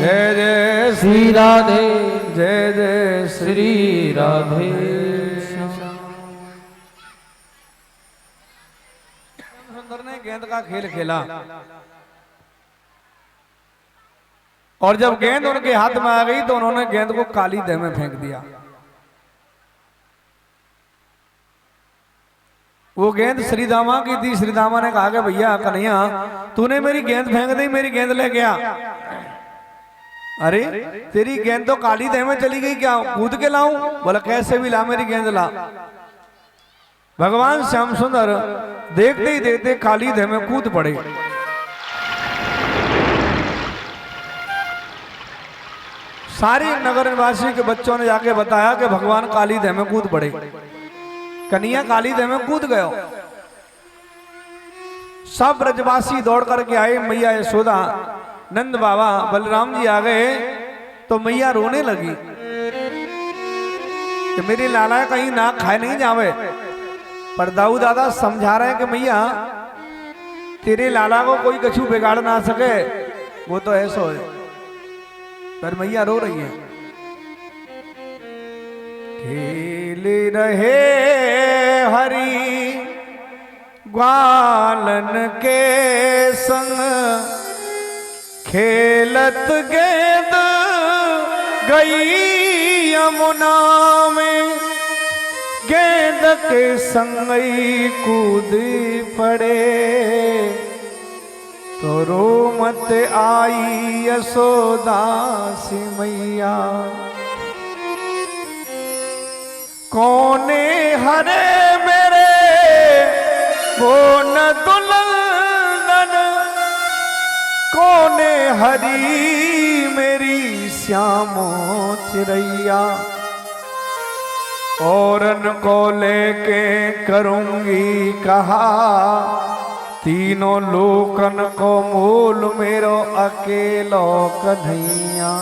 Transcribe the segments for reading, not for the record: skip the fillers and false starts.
जय जय श्री राधे, जय जय श्री राधे। सुंदर ने गेंद का खेल खेला और जब गेंद उनके हाथ में आ गई तो उन्होंने गेंद को काली दह में फेंक दिया। वो गेंद श्रीदामा की थी। श्रीदामा ने कहा कि भैया कन्हैया तूने मेरी गेंद फेंक दी, मेरी गेंद ले गया। अरे तेरी गेंद तो काली दह में चली गई, क्या कूद के लाऊं? बोला कैसे भी ला, मेरी गेंद ला। भगवान श्याम सुंदर देखते ही देखते काली दह में कूद पड़े। सारे नगर निवासी के बच्चों ने जाके बताया कि भगवान काली दह में कूद पड़े। कन्हैया काली दह में कूद गयो। सब ब्रजवासी दौड़ करके आए। मैया यशोदा, नंद बाबा, बलराम जी आ गए तो मैया रोने लगी कि मेरे लाला कहीं ना खाए नहीं जावे। पर दाऊ दादा समझा रहे हैं कि मैया तेरे लाला को कोई कछु बिगाड़ ना सके, वो तो ऐसा है। पर मैया रो रही है। खेल रहे हरि ग्वालन के संग, खेलत गेंद गई यमुना में, गेंद के संग कूद पड़े तो रोमत आई यशोदा सी मैया। कौने हरे मेरे वो न दुल्हन, कौने हरी मेरी श्यामो चिरैया। औरन को लेके करूंगी कहा, तीनों लोकन को मूल मेरो अकेलो कन्हैया।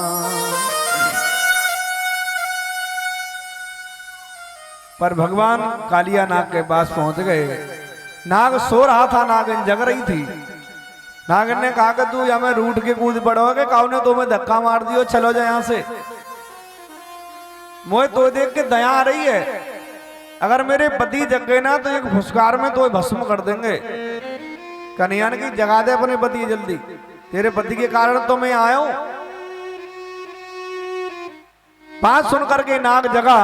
पर भगवान कालिया नाग के पास पहुंच गए। नाग सो रहा था, नागिन जग रही थी। नागिन ने कहा कि तू या मैं रूठ के कूद पड़ोगे, काऊ ने तुम्हें धक्का मार दियो, चलो जाए यहां से। मोहे तो देख के दया आ रही है, अगर मेरे पति जग गए ना तो एक फुसकार में तो भस्म कर देंगे। कन्हैया ने की जगा दे अपने पति जल्दी, तेरे पति के कारण तो मैं आया हूं। बात सुन करके नाग जगा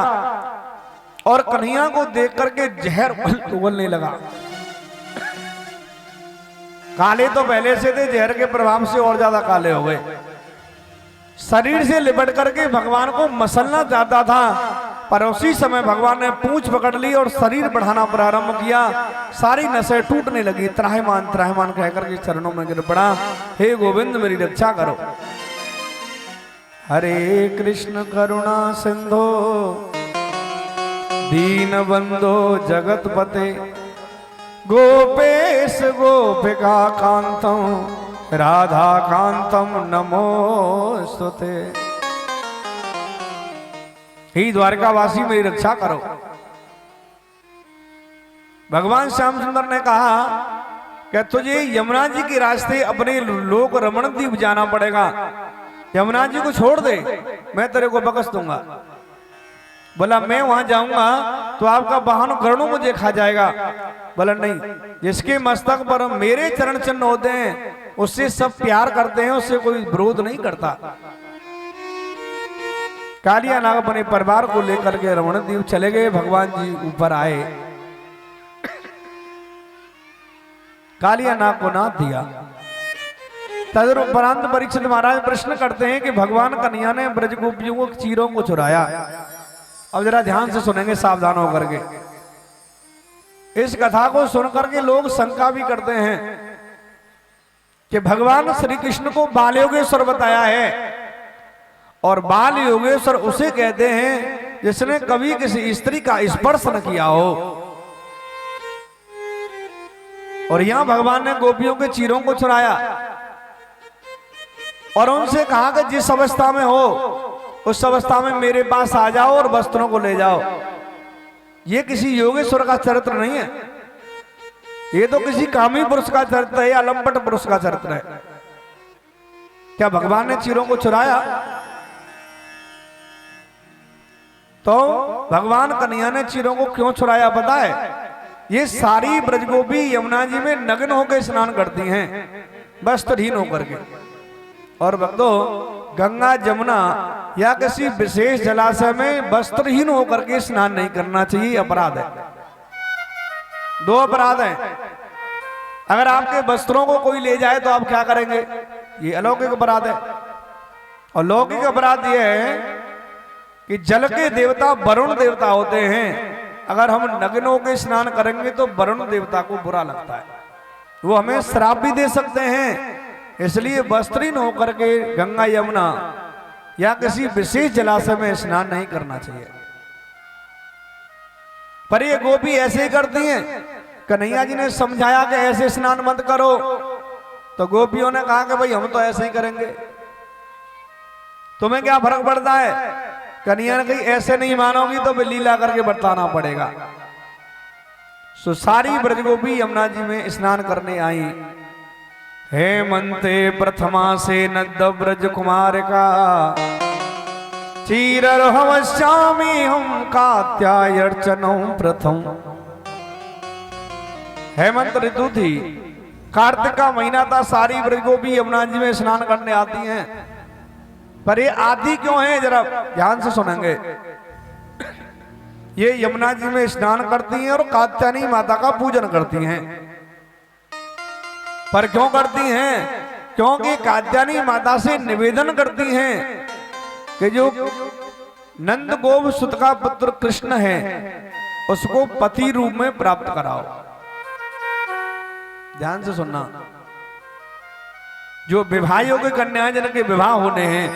और कन्हैया को देख करके जहर उगलने लगा। काले तो पहले से थे, जहर के प्रभाव से और ज्यादा काले हो गए। शरीर से लिपट करके भगवान को मसलना चाहता था, पर उसी समय भगवान ने पूंछ पकड़ ली और शरीर बढ़ाना प्रारंभ किया। सारी नसें टूटने लगी। त्राहिमाम त्राहिमाम कहकर के चरणों में गिर पड़ा, हे गोविंद मेरी रक्षा करो। हरे कृष्ण करुणा सिंधो दीन बंधो जगत पते, गोपेश गोपिका कांतम राधा कांतम नमोस्तुते। हे द्वारकावासी मेरी रक्षा करो। भगवान श्याम सुंदर ने कहा कि तुझे यमुना जी के रास्ते अपने लोक रमण द्वीप जाना पड़ेगा। यमुना जी को छोड़ दे, मैं तेरे को बख्श दूंगा। बोला मैं वहां जाऊंगा तो आपका वाहन गरुड़ मुझे खा जाएगा। बोला नहीं, जिसके मस्तक पर मेरे चरण चिन्ह होते हैं उससे सब प्यार करते हैं, उससे कोई विरोध नहीं करता। कालिया नाग अपने परिवार को लेकर के रमण द्वीप चले गए। भगवान जी ऊपर आए, कालिया नाग को नाथ दिया। तदुपरांत परीक्षित महाराज प्रश्न करते हैं कि भगवान कन्हैया ने ब्रज गोपियों को चीरों को चुराया। अब जरा ध्यान से सुनेंगे, सावधान होकर के। इस कथा को सुनकर के लोग शंका भी करते हैं कि भगवान श्री कृष्ण को बाल योगेश्वर बताया है, और बाल योगेश्वर उसे कहते हैं जिसने कभी किसी स्त्री का स्पर्श न किया हो। और यहां भगवान ने गोपियों के चीरों को चुराया और उनसे कहा कि जिस अवस्था में हो उस अवस्था में मेरे पास आ जाओ और वस्त्रों को ले जाओ। ये किसी योगेश्वर का चरित्र नहीं है, ये तो किसी कामी पुरुष का चरित्र है या लंपट पुरुष का चरित्र है। क्या भगवान ने चीरों को चुराया? तो भगवान कन्हैया ने चीरों को क्यों चुराया पता है? ये सारी ब्रजगोपी यमुना जी में नग्न होकर स्नान करती हैं, वस्त्रहीन होकर के। और भक्तों, गंगा जमुना या किसी विशेष जलाशय में वस्त्रहीन होकर के स्नान नहीं करना चाहिए, अपराध है। दो अपराध हैं। अगर आपके वस्त्रों को कोई ले जाए तो आप क्या करेंगे? ये अलौकिक अपराध है। और लौकिक अपराध ये है कि जल के देवता वरुण देवता होते हैं, अगर हम नग्नों के स्नान करेंगे तो वरुण देवता को बुरा लगता है, वो हमें श्राप भी दे सकते हैं। इसलिए वस्त्रहीन होकर के गंगा यमुना या किसी विशेष जलाशय में स्नान नहीं करना चाहिए। पर ये गोपी ऐसे ही करती हैं। कन्हैया जी ने समझाया कि ऐसे स्नान मत करो, तो गोपियों ने कहा कि भाई हम तो ऐसे ही करेंगे, तुम्हें क्या फर्क पड़ता है? कन्हैया ने कही ऐसे नहीं मानोगी तो भी लीला करके बताना पड़ेगा। सो सारी ब्रजगोपी यमुना जी में स्नान करने आई। हेमंते प्रथमा से नद ब्रज कुमार का चीरर्हवश्यामि हम कात्यायर्चनौ प्रथम। हेमंत ऋतु थी, कार्तिक का महीना था, सारी ब्रजगोपी यमुना जी में स्नान करने आती हैं। पर ये आदि क्यों है, जरा ध्यान से सुनेंगे। ये यमुना जी में स्नान करती हैं और कात्यायनी माता का पूजन करती हैं। पर क्यों करती हैं? क्योंकि कात्यायनी माता से निवेदन करती हैं कि जो नंद गोप सुत का पुत्र कृष्ण है उसको पति रूप में प्राप्त कराओ। ध्यान से सुनना। जो विवाह योग्य कन्याएं जिनके विवाह होने हैं,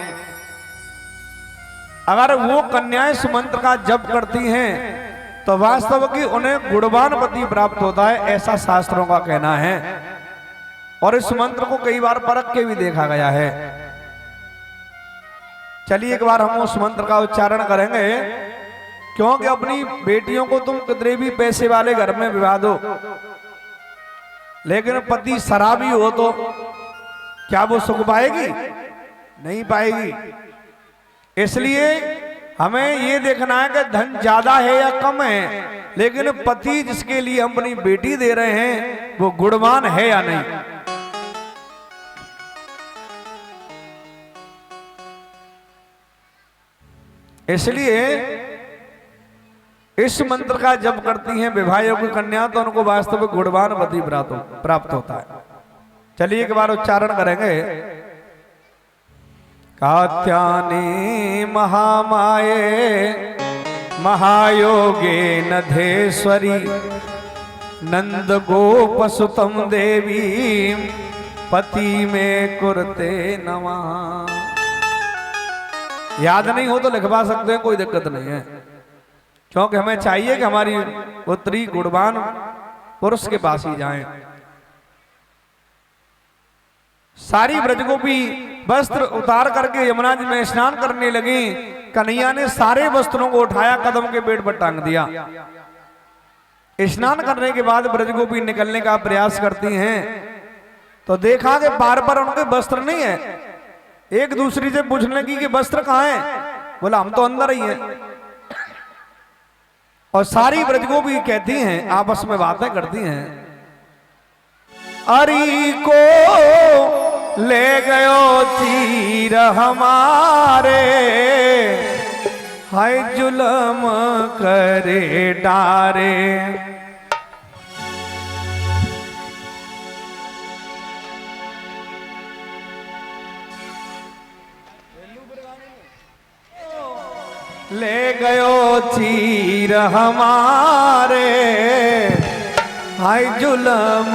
अगर वो कन्याएं इस मंत्र का जप करती हैं तो वास्तव की उन्हें गुणवान पति प्राप्त होता है, ऐसा शास्त्रों का कहना है। और इस मंत्र को कई बार परख के भी देखा गया है। चलिए एक बार हम उस मंत्र का उच्चारण करेंगे। क्योंकि अपनी बेटियों को तुम कितने भी पैसे वाले घर में विवाह दो, लेकिन पति शराबी हो तो क्या वो सुख पाएगी? नहीं पाएगी। इसलिए हमें ये देखना है कि धन ज्यादा है या कम है, लेकिन पति जिसके लिए हम अपनी बेटी दे रहे हैं वो गुणवान है या नहीं। इसलिए इस मंत्र का जप करती हैं विवाह योग्य कन्या तो उनको वास्तविक गुणवान पति प्राप्त होता है। चलिए एक बार उच्चारण करेंगे। कात्यायनी महामाये महायोगे नधेश्वरी नंद गोप सुतम देवी पति में कुरते नमः। याद नहीं हो तो लिखवा सकते हैं, कोई दिक्कत नहीं है, क्योंकि हमें चाहिए कि हमारी पुत्री गुणवान पुरुष के पास ही जाएं। सारी ब्रजगोपी वस्त्र उतार करके यमुना जी में स्नान करने लगी। कन्हैया ने सारे वस्त्रों को उठाया, कदम के पेड़ पर टांग दिया। स्नान करने के बाद ब्रजगोपी निकलने का प्रयास करती हैं तो देखा कि बार बार उनके वस्त्र नहीं है। एक दूसरी से पूछने लगी कि वस्त्र कहाँ है? बोला हम तो अंदर ही हैं। और सारी ब्रजगोपी कहती हैं, आपस में बातें करती हैं, अरी को ले गयो तीर हमारे हाय जुलम करे डारे। ले गयो तीर हमारे हाय जुलम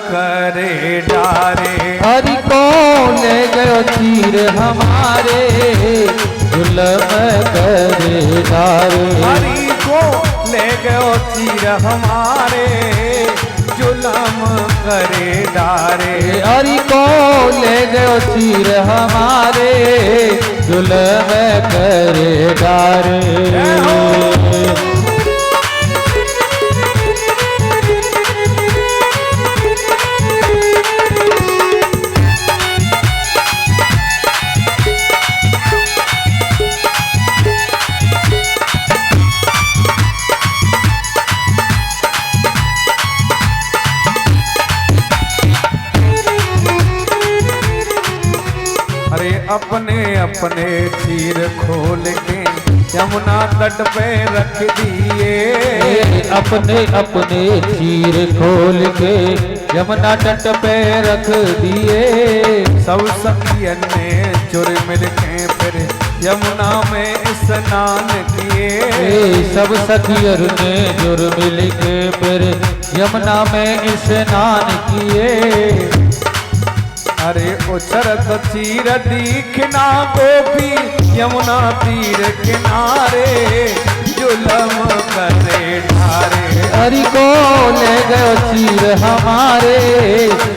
करे डारे। हरि को ले गयो तीर हमारे जुलम करे डारे। हरि को ले गयो तीर हमारे जुलम करे डारे। हरि को ले गयो तीर हमारे जुलम करे डारे। अपने अपने चीर खोल के यमुना तट पे रख दिए। अपने अपने चीर खोल के यमुना तट पे रख दिए। सब सखियन ने चुर मिल के फिर यमुना में स्नान किए। सब सखियर ने जुर मिल के फिर यमुना में स्नान किए। अरे उछरत चीर दीखना गोपी यमुना तीर किनारे जुलम करे ढारे। हरि को ले गयो चीर हमारे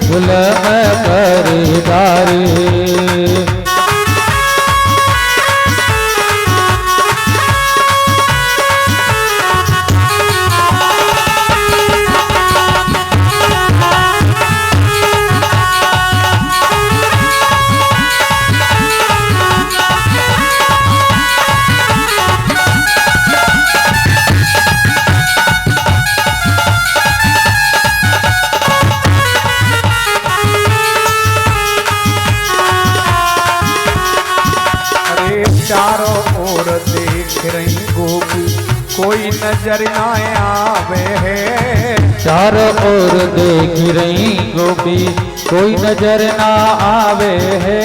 जुलम करे ढारे। चारों ओर देख रही गोपी कोई नजर ना आवे है। चारों ओर देख रही गोपी कोई नजर ना आवे है।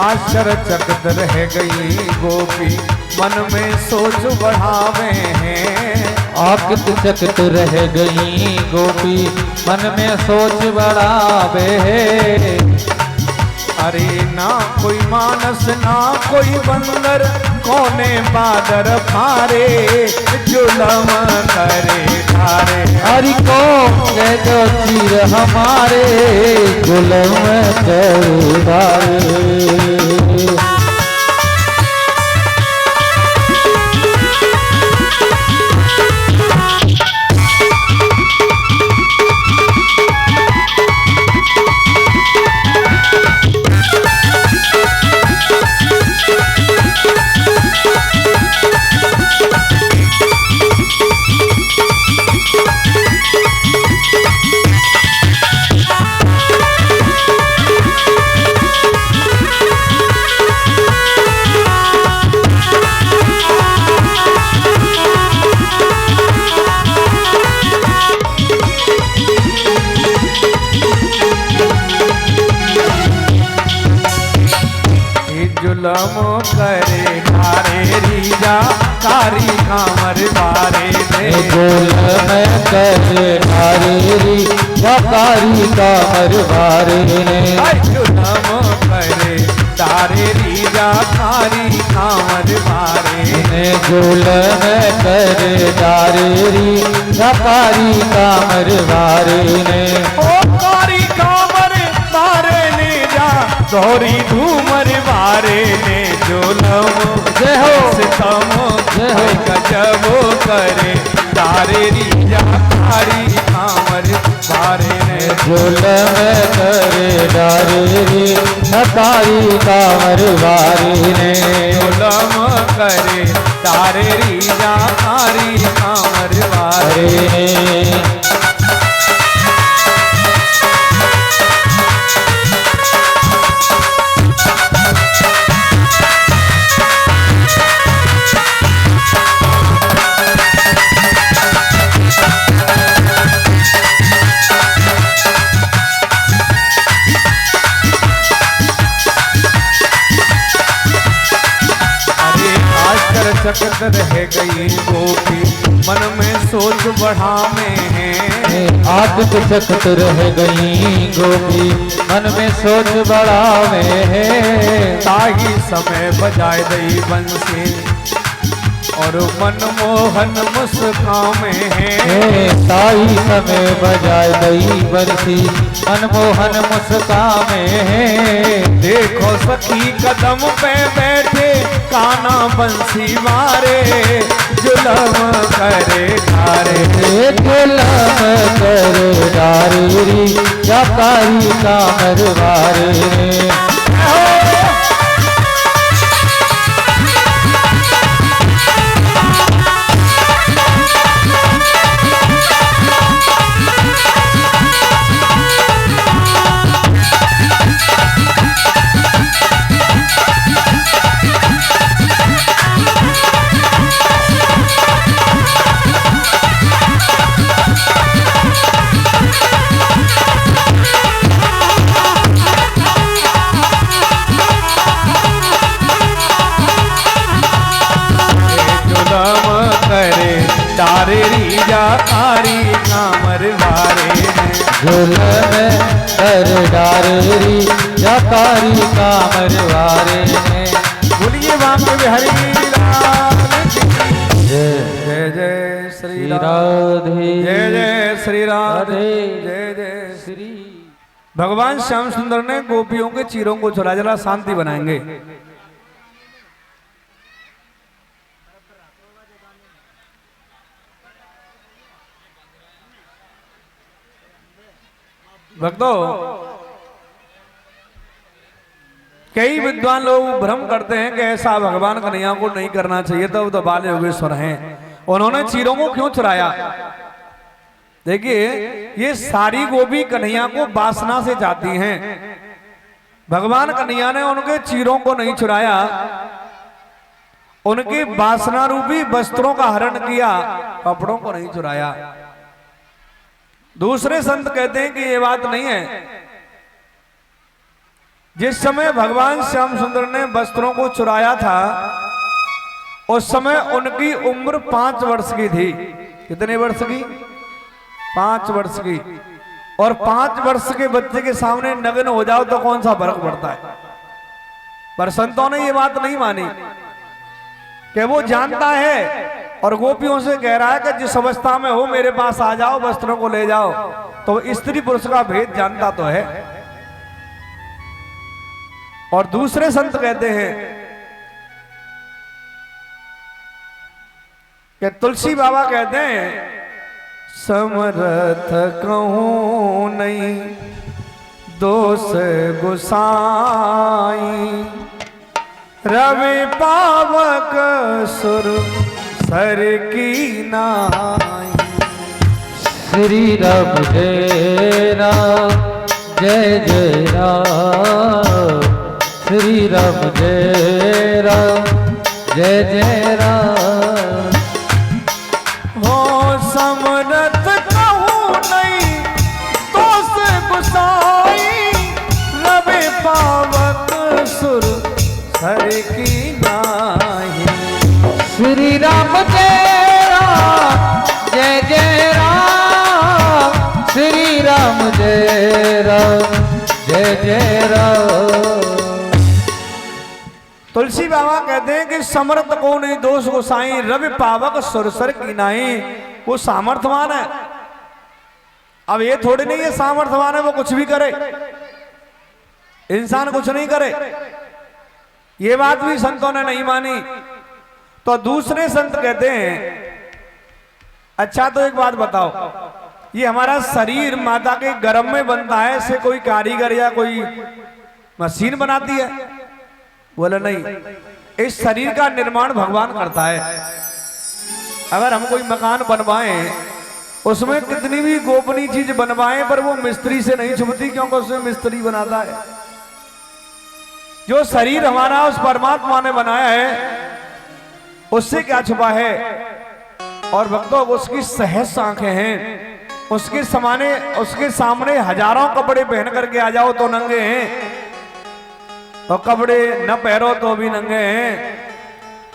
आश्चर्यचकित रह गई गोपी मन में सोच बढ़ावे हैं। आकित रह गई गोपी मन में सोच बढ़ावे है। अरे ना कोई मानस ना कोई बंदर कोने बादर फारे जुलम करे ढारे। हरि को ले दो चीर हमारे जुलम करे ढारे। जुलम करे ढारे रीजा कारी कामर बारे ने। जुलम करे ढारे रीजा कारी कामर बारे ने। जुलम करे ढारे रीजा कारी कामर बारे ने। जुलम करे ढारे रीजा कारी कामर बारे ने। ओ कारी कामर बारे ने जा गौरी धूमर बारे ने। जुलम जय हो सितम जय हो गजबो करे ढारे रीजा कारी कामर बारे ने। जुलम करे ढारे रीजा कारी कामर बारे ने। जुलम करे ढारे रीजा कारी कामर बारे ने। चकित रह गई गोपी मन में सोच बढ़ावे हैं। आकित चकित रह गई गोपी मन में सोच बढ़ावे हैं। ताही समय बजाए दई बंसी और मनमोहन मुस्कामे हैं। ताही समय बजाए दई बंसी मनमोहन मुस्कामे हैं। देखो सखी कदम पे बैठे काना बंसी मारे जुलम करे ढारे। जुलम करे ढारे या कारी कामर बारे। कारी कामरवारे में। बोलिए बांके बिहारी लाल की जय जय जय श्री श्री राम, राधे जय जय श्री राधे, राधे जय जय श्री। श्री। भगवान श्याम सुंदर ने गोपियों के चीरों को चुरा, जरा शांति बनाएंगे। भक्तों, कई विद्वान लोग भ्रम करते हैं कि ऐसा भगवान कन्हैया को नहीं करना चाहिए, तो वो तो बाल योगेश्वर हैं, उन्होंने चीरों को क्यों चुराया? देखिए, ये सारी गोपी कन्हैया को वासना से चाहती हैं। भगवान कन्हैया ने उनके चीरों को नहीं चुराया, उनके वासना रूपी वस्त्रों का हरण किया, कपड़ों को नहीं चुराया। दूसरे संत कहते हैं कि ये बात नहीं है। जिस समय भगवान श्याम सुंदर ने वस्त्रों को चुराया था, उस समय उनकी उम्र 5 वर्ष की थी। कितने वर्ष की? 5 वर्ष की। और 5 वर्ष के बच्चे के सामने नग्न हो जाओ तो कौन सा फर्क पड़ता है? पर संतों ने ये बात नहीं मानी कि वो जानता है और गोपियों से कह रहा है कि जिस अवस्था में हो मेरे पास आ जाओ, वस्त्रों को ले जाओ। तो स्त्री पुरुष का भेद जानता तो है। और दूसरे संत कहते हैं कि तुलसी बाबा कहते हैं, समर्थ कहूं नहीं दोष गुसाई, रवि पावक सुर सर की नाई। श्री राम जय राम, जय जय राम। श्री राम जय राम, जय जय राम। हो समरथ कहूं नहीं दोष गुसाई, रवि पावक सुर सर की नाई। श्री राम जय राम, जय जय राम। श्री राम जय राम, जय जय राम। तुलसी बाबा कहते हैं कि समर्थ को नहीं दोष गोसाई, रवि पावक सुरसर की नाई। वो सामर्थ्यवान है। अब ये थोड़ी नहीं है सामर्थ्यवान है वो कुछ भी करे, इंसान कुछ नहीं करे। ये बात भी संतों ने नहीं मानी। तो दूसरे संत कहते हैं, अच्छा तो एक बात बताओ, ये हमारा शरीर माता के गर्भ में बनता है, इसे कोई कारीगर या कोई मशीन बनाती है? बोले नहीं, इस शरीर का निर्माण भगवान करता है। अगर हम कोई मकान बनवाएं, उसमें कितनी भी गोपनीय चीज बनवाएं, पर वो मिस्त्री से नहीं छुपती, क्योंकि उसमें मिस्त्री बनाता है। जो शरीर हमारा उस परमात्मा ने बनाया है, उससे क्या छुपा है? और भक्तों, उसकी सहज आंखें हैं, उसके सामने हजारों कपड़े पहन करके आ जाओ तो नंगे हैं, और कपड़े न पहनो तो भी नंगे हैं।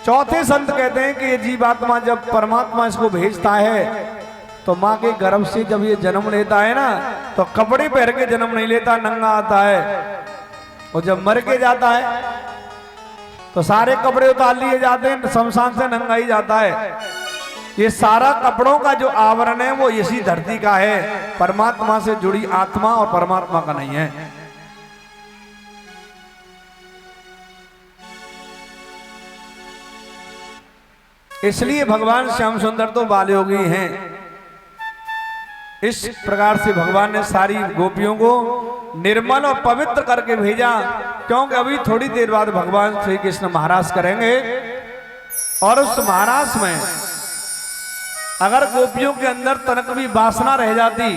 चौथे संत कहते हैं कि ये जीवात्मा जब परमात्मा इसको भेजता है, तो माँ के गर्भ से जब ये जन्म लेता है ना, तो कपड़े पहन के जन्म नहीं लेता, नंगा आता है। और जब मर के जाता है तो सारे कपड़े उतार लिए जाते हैं, शमशान से नंगा ही जाता है। ये सारा कपड़ों का जो आवरण है वो इसी धरती का है, परमात्मा से जुड़ी आत्मा और परमात्मा का नहीं है। इसलिए भगवान श्याम सुंदर तो बालयोगी हैं। इस प्रकार से भगवान ने सारी गोपियों को निर्मल और पवित्र करके भेजा, क्योंकि अभी थोड़ी देर बाद भगवान श्री कृष्ण महाराज करेंगे। और उस महाराज में अगर गोपियों के अंदर तनक भी वासना रह जाती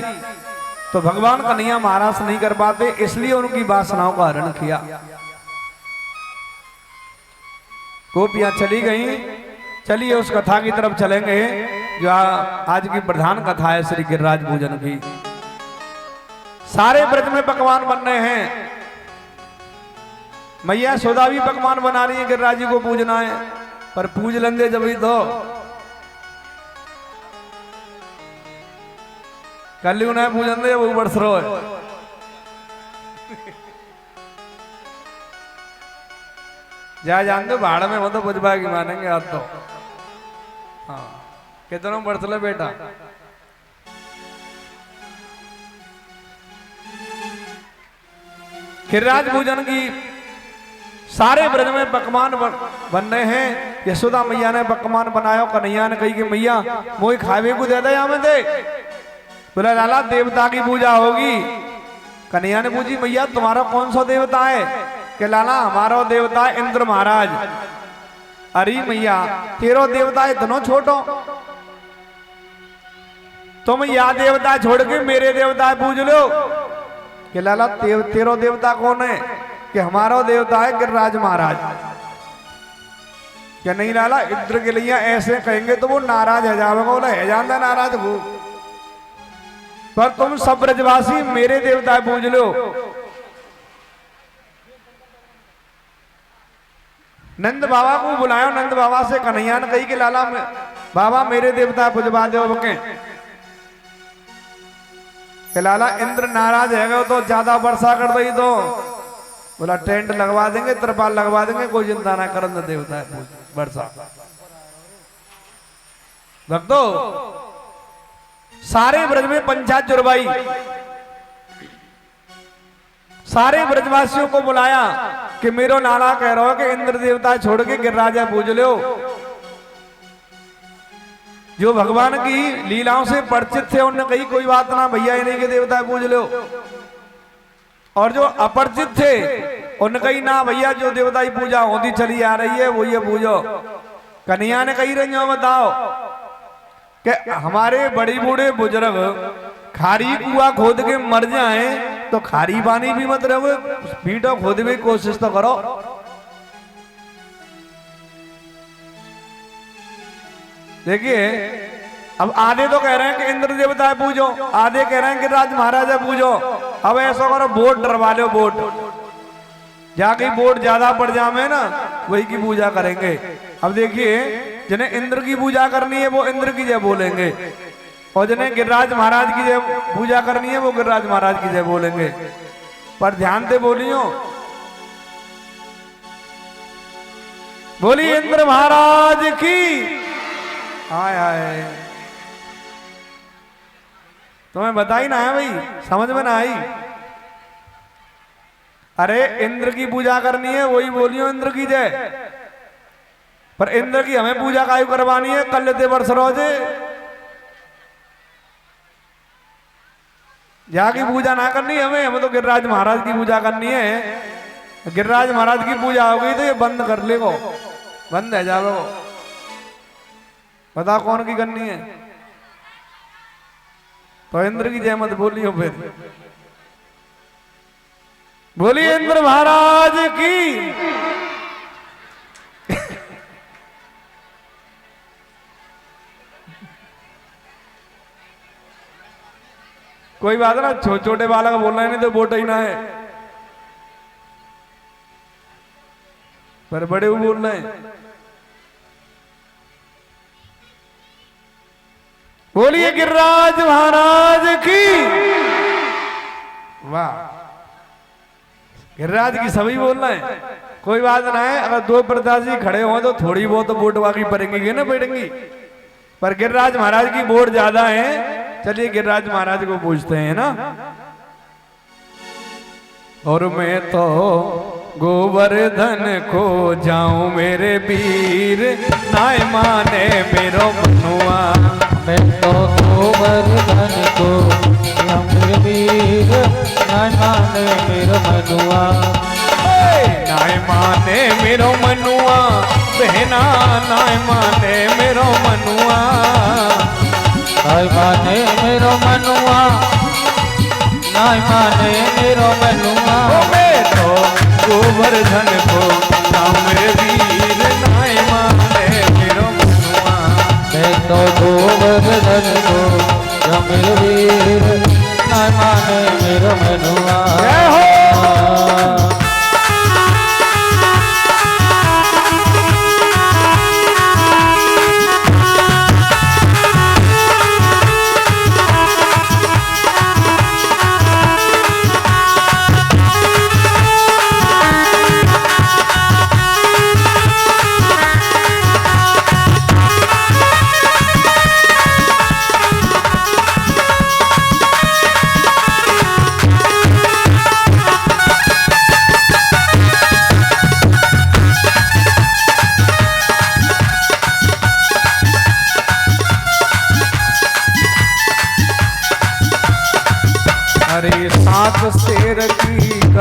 तो भगवान कन्हैया महाराज नहीं कर पाते, इसलिए उनकी वासनाओं का हरण किया। गोपियां चली गई। चलिए उस कथा की तरफ चलेंगे जो आज की प्रधान कथा है श्री गिरिराज पूजन की। सारे व्रत में पकवान बन रहे हैं। मैया सोदा भी पकवान बना रही है, गिरिराज जी को पूजना है, पर पूज लेंगे जब ही तो। कल उन्हें पूजन दे वो वर्ष रो है। जा जान दो भाड़ में वो तो बुझबा की मानेंगे आज तो। हाँ कितनों बरस ले बेटा। गिरिराज पूजन की सारे ब्रज में पकवान बन रहे हैं। यशोदा मैया ने पकवान बनाया, कन्हैया ने कही कि मैया मोई खावे को दे दे हमें दे। बोला लाला देवता की पूजा होगी। कन्हैया ने पूछी मैया तुम्हारा कौन सा देवता है? कि लाला हमारा देवता है इंद्र महाराज। अरे मैया तेरो देवता इतनो छोटो, तुम या देवता छोड़ के मेरे देवता पूज लो। कि लाला तेरो देवता कौन है? कि हमारा देवता है गिरिराज महाराज। क्या नहीं लाला इंद्र के लिए ऐसे कहेंगे तो वो नाराज है जाएगा। बोला है जानता नाराज वो, पर तुम सब ब्रजवासी मेरे देवता पूज लो। नंद बाबा को बुलायो। नंद बाबा से कन्हैया ने कही कि लाला बाबा मेरे देवता पूजवा दो बके। कि लाला इंद्र नाराज है तो ज्यादा वर्षा कर दई तो। बोला टेंट लगवा देंगे, त्रिपाल लगवा देंगे, कोई चिंता ना कर, देवता है वर्षा। भक्तों सारे ब्रज में पंचायत जुड़वाई, सारे ब्रजवासियों को बुलाया कि मेरो नाना कह रहा हो कि इंद्र देवता छोड़ के गिरिराजा पूज लो। जो भगवान की लीलाओं से परिचित थे उन्होंने कही कोई बात ना भैया इन्हीं के देवता पूज लो। और जो अपरिचित थे उन्होंने कही ना भैया जो देवता की पूजा होती चली आ रही है वो ये पूजो। कन्हैया ने कही रही बताओ कि हमारे बड़े बूढ़े बुजुर्ग खारी कुआ खोद के मर जाए तो खारी पानी भी मत रहो, पीटो खोदने की कोशिश तो करो। देखिए अब आधे तो कह रहे हैं कि इंद्र देवता है पूजो, आधे कह रहे हैं कि राज महाराजा पूजो। अब ऐसा करो वोट डरवा लो, वोट जाके वोट ज्यादा पड़ जाए ना वही की पूजा करेंगे। अब देखिए जिन्हें इंद्र की पूजा करनी है वो इंद्र की जय बोलेंगे, और जिन्हें गिरिराज महाराज की जय पूजा करनी है वो गिरिराज महाराज की जय बोलेंगे। पर ध्यान से बोलियो, बोली इंद्र महाराज की। आय आय तुम्हें बताई ना है भाई, समझ में ना आई। अरे इंद्र की पूजा करनी है वही बोलियो इंद्र की जय, पर इंद्र की हमें पूजा कायु करवानी है कल लेते वर्ष रोजे। जाकी पूजा ना करनी हमें तो गिरिराज महाराज की पूजा करनी है। गिरिराज महाराज की पूजा हो गई तो ये बंद कर ले, बंद है जाओ। बता कौन की करनी है? तो इंद्र की जय मत बोलियो, फिर बोलिए इंद्र महाराज की। कोई बात ना, छोटे बालक बोल रहे नहीं तो वोट ही ना है, पर बड़े वो बोल रहे हैं। बोलिए गिरिराज महाराज की। वाह, गिरिराज की सभी बोल रहे हैं। कोई बात ना है, अगर दो प्रत्याशी खड़े हो तो थोड़ी बहुत तो वोट बाकी पड़ेंगी ना पड़ेंगी, पर गिरिराज महाराज की वोट ज्यादा है। चलिए गिरिराज महाराज को पूछते हैं ना। और मैं तो गोवर्धन को जाऊं मेरे वीर, नाय माने मेरो मनुआ। मैं तो गोवर्धन को जाऊं मेरे वीर, नाय माने मेरो मनुआ। नाय माने मेरो मनुआ, बहना नाय माने मेरो मनुआ। नाय माने मेरो मनुआ, नाय माने मेरो मनुआ। मैं तो गोवर्धन को जाऊं मेरे वीर, नाय माने मेरो मनुआ। मैं तो गोवर्धन को जाऊं मेरे वीर, नाय माने मेरो मनुआ। जय हो।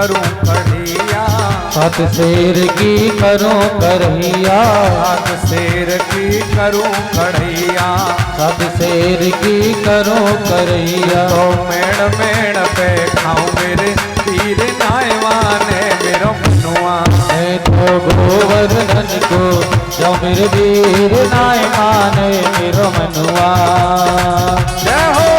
करूं कढ़िया, सात शेर की करूं करहिया, सात शेर की करूं कढ़िया, सात शेर की करूं करहिया। तो मेड़ मेड़ पे खाऊं मेरे वीर नायवाने मेरो मनुआ। मैं तो गोवर्धन को जाऊं मेरे वीर नाय माने मेरो मनुआ। जय हो।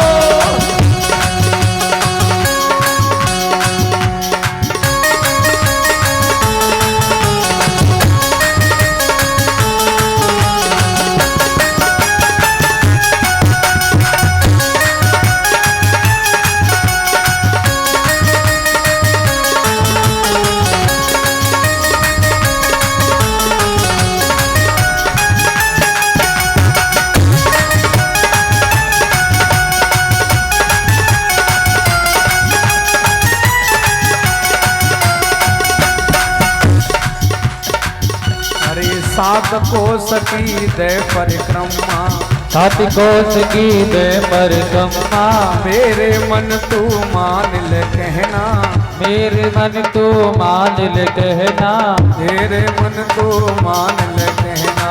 सात कोस की दे परिक्रमा, सात कोस की दे परिक्रमा, मेरे मन तू मान ले कहना, मेरे मन तू मान ले कहना, मेरे मन तू मान ले कहना,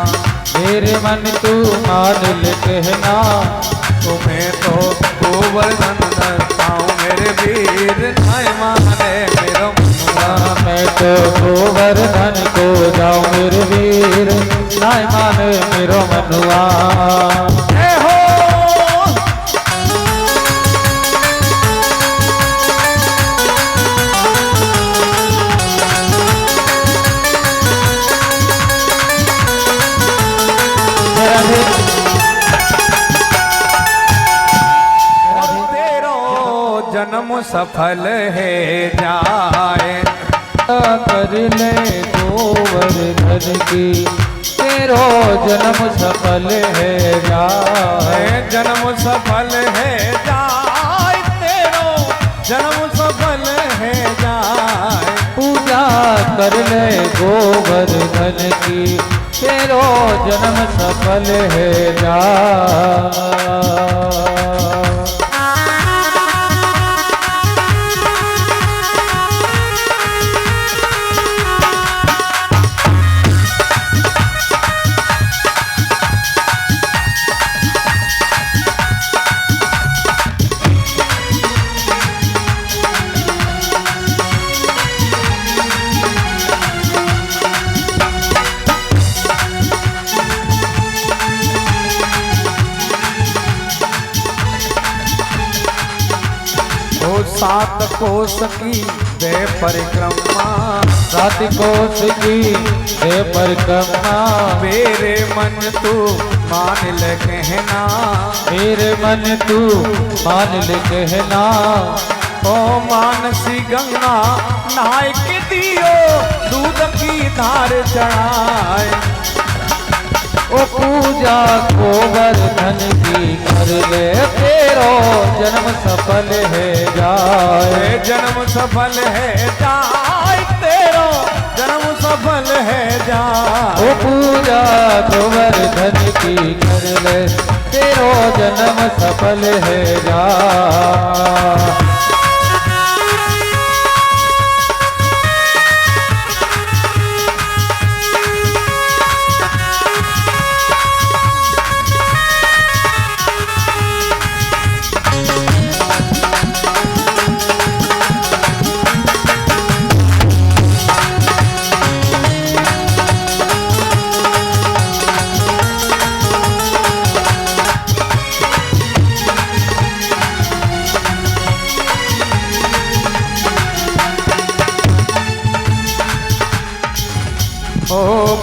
मेरे मन तू मान ले कहना। तुम्हें तो गोवर्धन दर्शाऊं मेरे वीर नाय माने मेरो मनुआ। मैं तो गोवर्धन को जाऊं मेरे वीर नाय माने मेरो मनुआ। जय हो। जन्म सफल है जाए, कर ले गोवर्धन की तेरो जन्म सफल है जाए। जन्म सफल है जाए, तेरो जन्म सफल है जाए। पूजा कर ले गोवर्धन की तेरो जन्म सफल है जाए। सात कोस की दे परिक्रमा, सात कोस की दे परिक्रमा, मेरे मन तू मान ले कहना, मेरे मन तू मान ले कहना। ओ मानसी गंगा नहाय के दियो, दूध की धार चढ़ाए। ओ पूजा गोवर्धन की कर ले तेरो जन्म सफल है जाए। जन्म सफल है जाए, तेरो जन्म सफल है जाए। ओ पूजा गोवर्धन की कर ले तेरो जन्म सफल है जाए।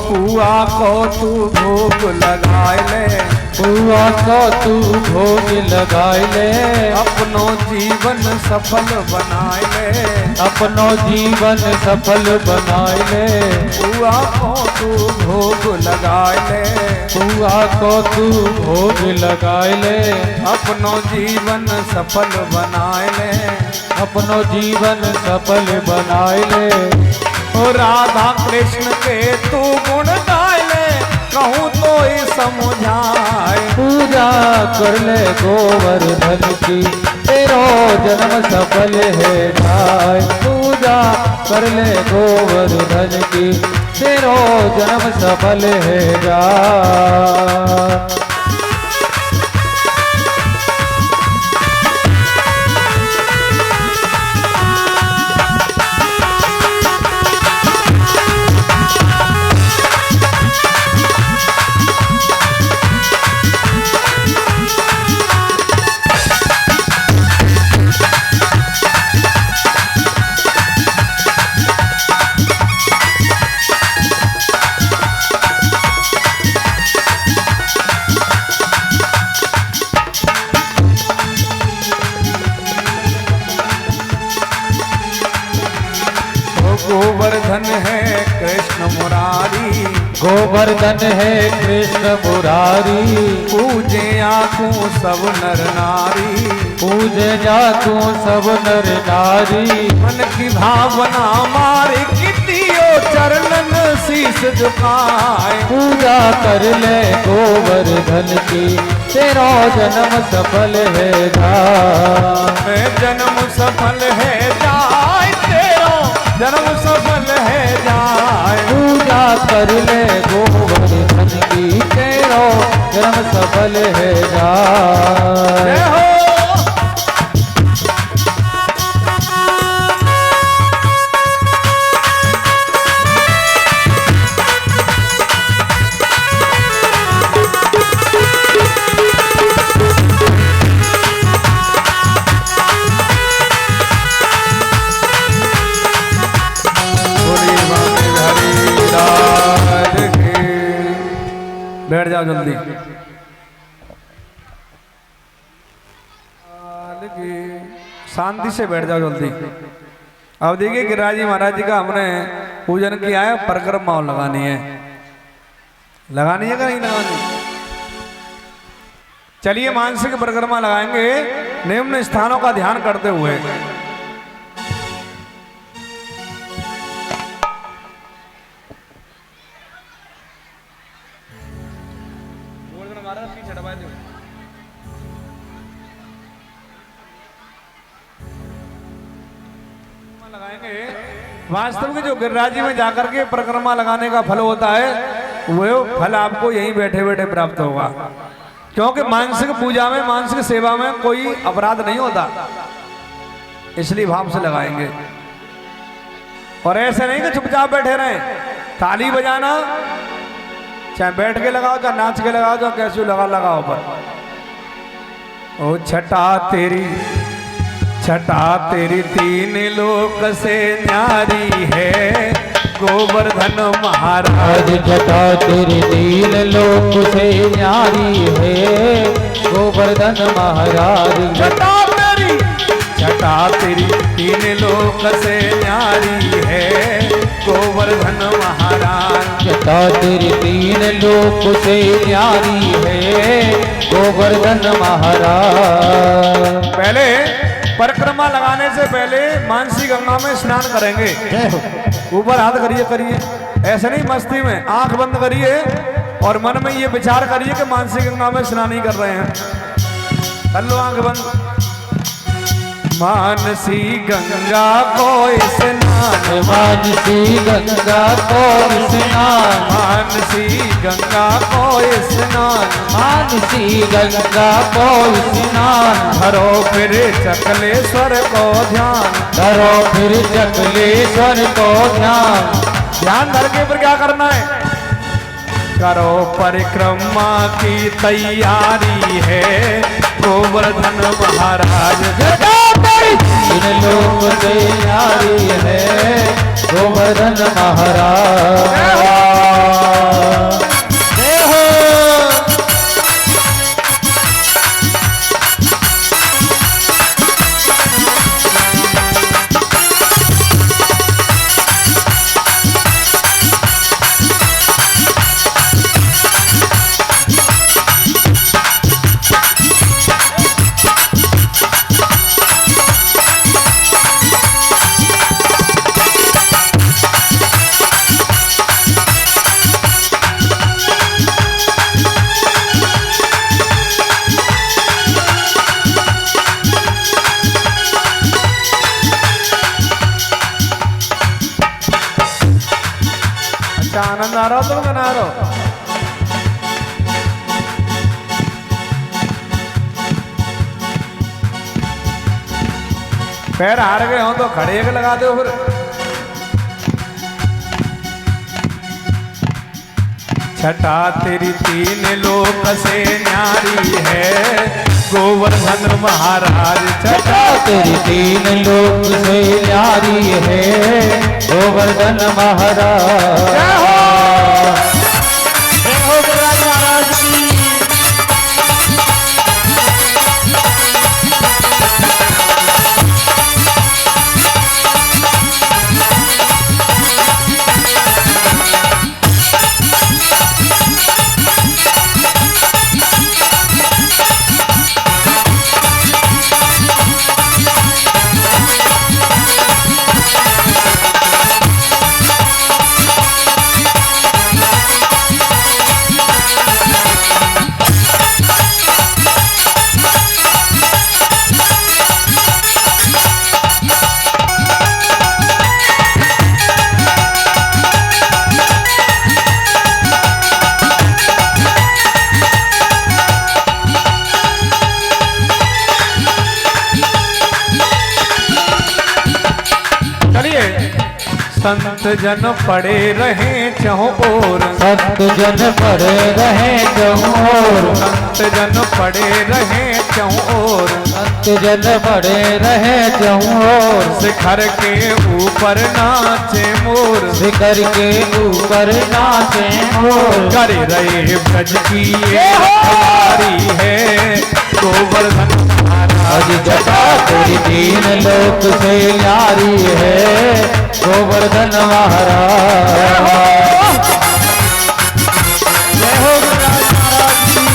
पुआ को तू भोग लगाए ले, पुआ को तू भोग लगाए ले। अपनो जीवन सफल बनाए ले, अपनो जीवन सफल बनाए ले। पुआ को तू भोग लगाए ले, पुआ को तू भोग लगाए ले। अपनो जीवन सफल बनाए ले, अपनो जीवन सफल बनाए ले। ओ राधा कृष्ण के तू गुण गाए ले, कहूँ तो ही समझाए। पूजा कर ले गोवर्धन की तेरो जन्म सफल है जाए। पूजा कर ले गोवर्धन की, तेरो जन्म सफल है जाए। गोवर्धन है कृष्ण मुरारी, गोवर्धन है कृष्ण मुरारी। पूजे आँखों सब नर नारी, पूजे जातू सब नर नारी। मन की भावना मारे कितियो चरणन शीस झुकाए। पूजा कर ले गोवर्धन की, तेरा जन्म सफल है जाए। जन्म सफल है जाए, तेरा जन्म सफल है जाए। पूजा कर ले गोवर्धन की, तेरा जन्म सफल है जाए। बैठ जाओ जल्दी। शांति से बैठ जाओ जल्दी। अब देखिए गिरिराज जी महाराज जी का हमने पूजन किया है, परिक्रमा लगानी है। लगानी है कि नहीं लगानी? चलिए मानसिक परिक्रमा लगाएंगे निम्न स्थानों का ध्यान करते हुए। वास्तव में जो गिरिराज जी में जाकर के परिक्रमा लगाने का फल होता है, वो फल आपको यहीं बैठे बैठे प्राप्त होगा। क्योंकि मानसिक पूजा में, मानसिक सेवा में कोई अपराध नहीं होता, इसलिए भाव से लगाएंगे। और ऐसे नहीं कि चुपचाप बैठे रहें। ताली बजाना चाहे बैठ के लगाओ, चाहे नाच के लगाओ, चाहे कैसे लगाओ पर। ओ छटा तेरी, छटा तेरी तीन लोक से न्यारी है गोवर्धन महाराज। छटा तेरी तीन लोक से न्यारी है गोवर्धन महाराज। छटा तेरी, छटा तेरी तीन लोक से न्यारी है गोवर्धन महाराज। छटा तेरी तीन लोक से न्यारी है गोवर्धन महाराज। पहले परिक्रमा लगाने से पहले मानसी गंगा में स्नान करेंगे। ऊपर हाथ करिए, करिए ऐसे नहीं मस्ती में, आंख बंद करिए और मन में ये विचार करिए कि मानसी गंगा में स्नान ही कर रहे हैं। कर लो आंख बंद। मानसी गंगा को स्नान, मानसी गंगा को स्नान, मानसी गंगा को स्नान, मानसी गंगा को स्नान। धरो फिर चकलेश्वर को ध्यान, धरो फिर चकलेश्वर को ध्यान। ध्यान धर के फिर क्या करना है? करो परिक्रमा की तैयारी है गोवर्धन महाराज। तीन लोक से न्यारी है गोवर्धन महाराज। आनंद आ रहा हो तुम ना आ रहा हो? पैर हार गए हो तो खड़े के लगा दो फिर। छठा तेरी तीन लोक से न्यारी है गोवर्धन महाराज। छठा तेरी तीन लोक से न्यारी है गोवर्धन महाराज। जय हो गोवर्धन महाराज की। संत जन पड़े रहे चहुओर। संत जन पड़े रहे चहुओर। संत जन पड़े रहे चहुओर। संत जन पड़े रहे चहुओर। शिखर के ऊपर नाचे मोर। शिखर के ऊपर नाचे मोर। कर रहे ब्रज की ये रखवारी है गोवर्धन महाराज। जटा तेरी तीन लोक से न्यारी है गोवर्धन महाराज। जय हो गोवर्धन महाराज की।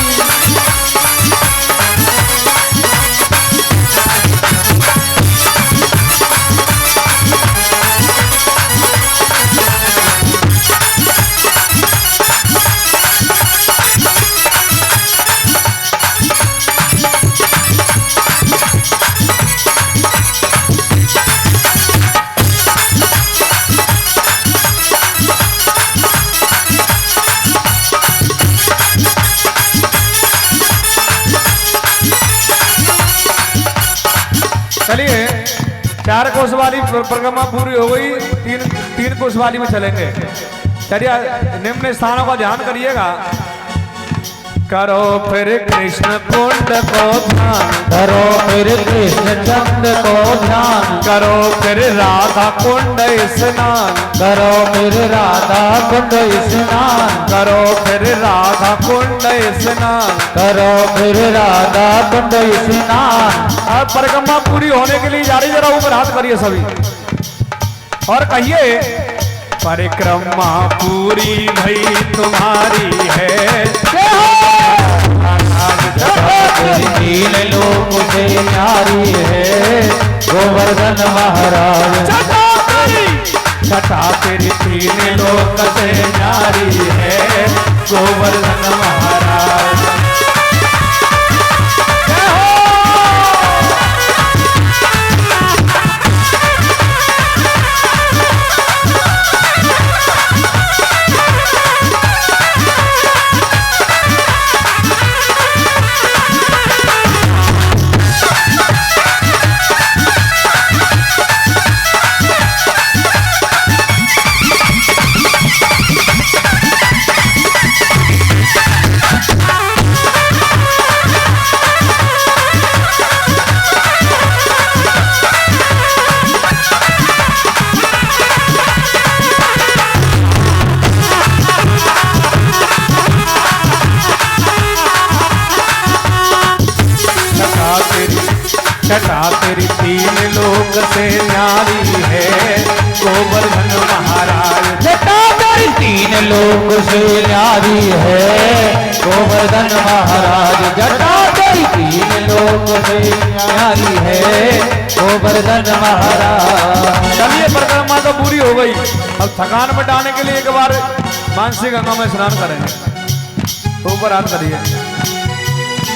चलिए 4 कोस वाली परिक्रमा पूरी हो गई। तीन कोस वाली में चलेंगे। चलिए निम्न स्थानों का ध्यान करिएगा। करो फिर कृष्ण कुंड को ध्यान। करो फिर कृष्ण चंद को ध्यान। करो फिर राधा कुंड स्नान। करो फिर राधा कुंड स्नान। करो फिर राधा कुंड स्नान। करो फिर राधा कुंड स्नान। अब परिक्रमा पूरी होने के लिए जारी, जरा ऊपर हाथ करिए सभी और कहिए परिक्रमा पूरी भई तुम्हारी है। तीन लोक से न्यारी है गोवर्धन महाराज। छठा तेरी तीन लोक से न्यारी है गोवर्धन महाराज। छठा तेरी तीन लोक से न्यारी है गोवर्धन महाराज। छठा तेरी तीन लोक से न्यारी है गोवर्धन महाराज। जटा तेरी तीन लोक से न्यारी है गोवर्धन महाराज। चलिए परिक्रमा तो पूरी हो गई। अब थकान मिटाने के लिए एक बार मानसी गंगा में स्नान करेंगे। ऊपर हाथ करिए।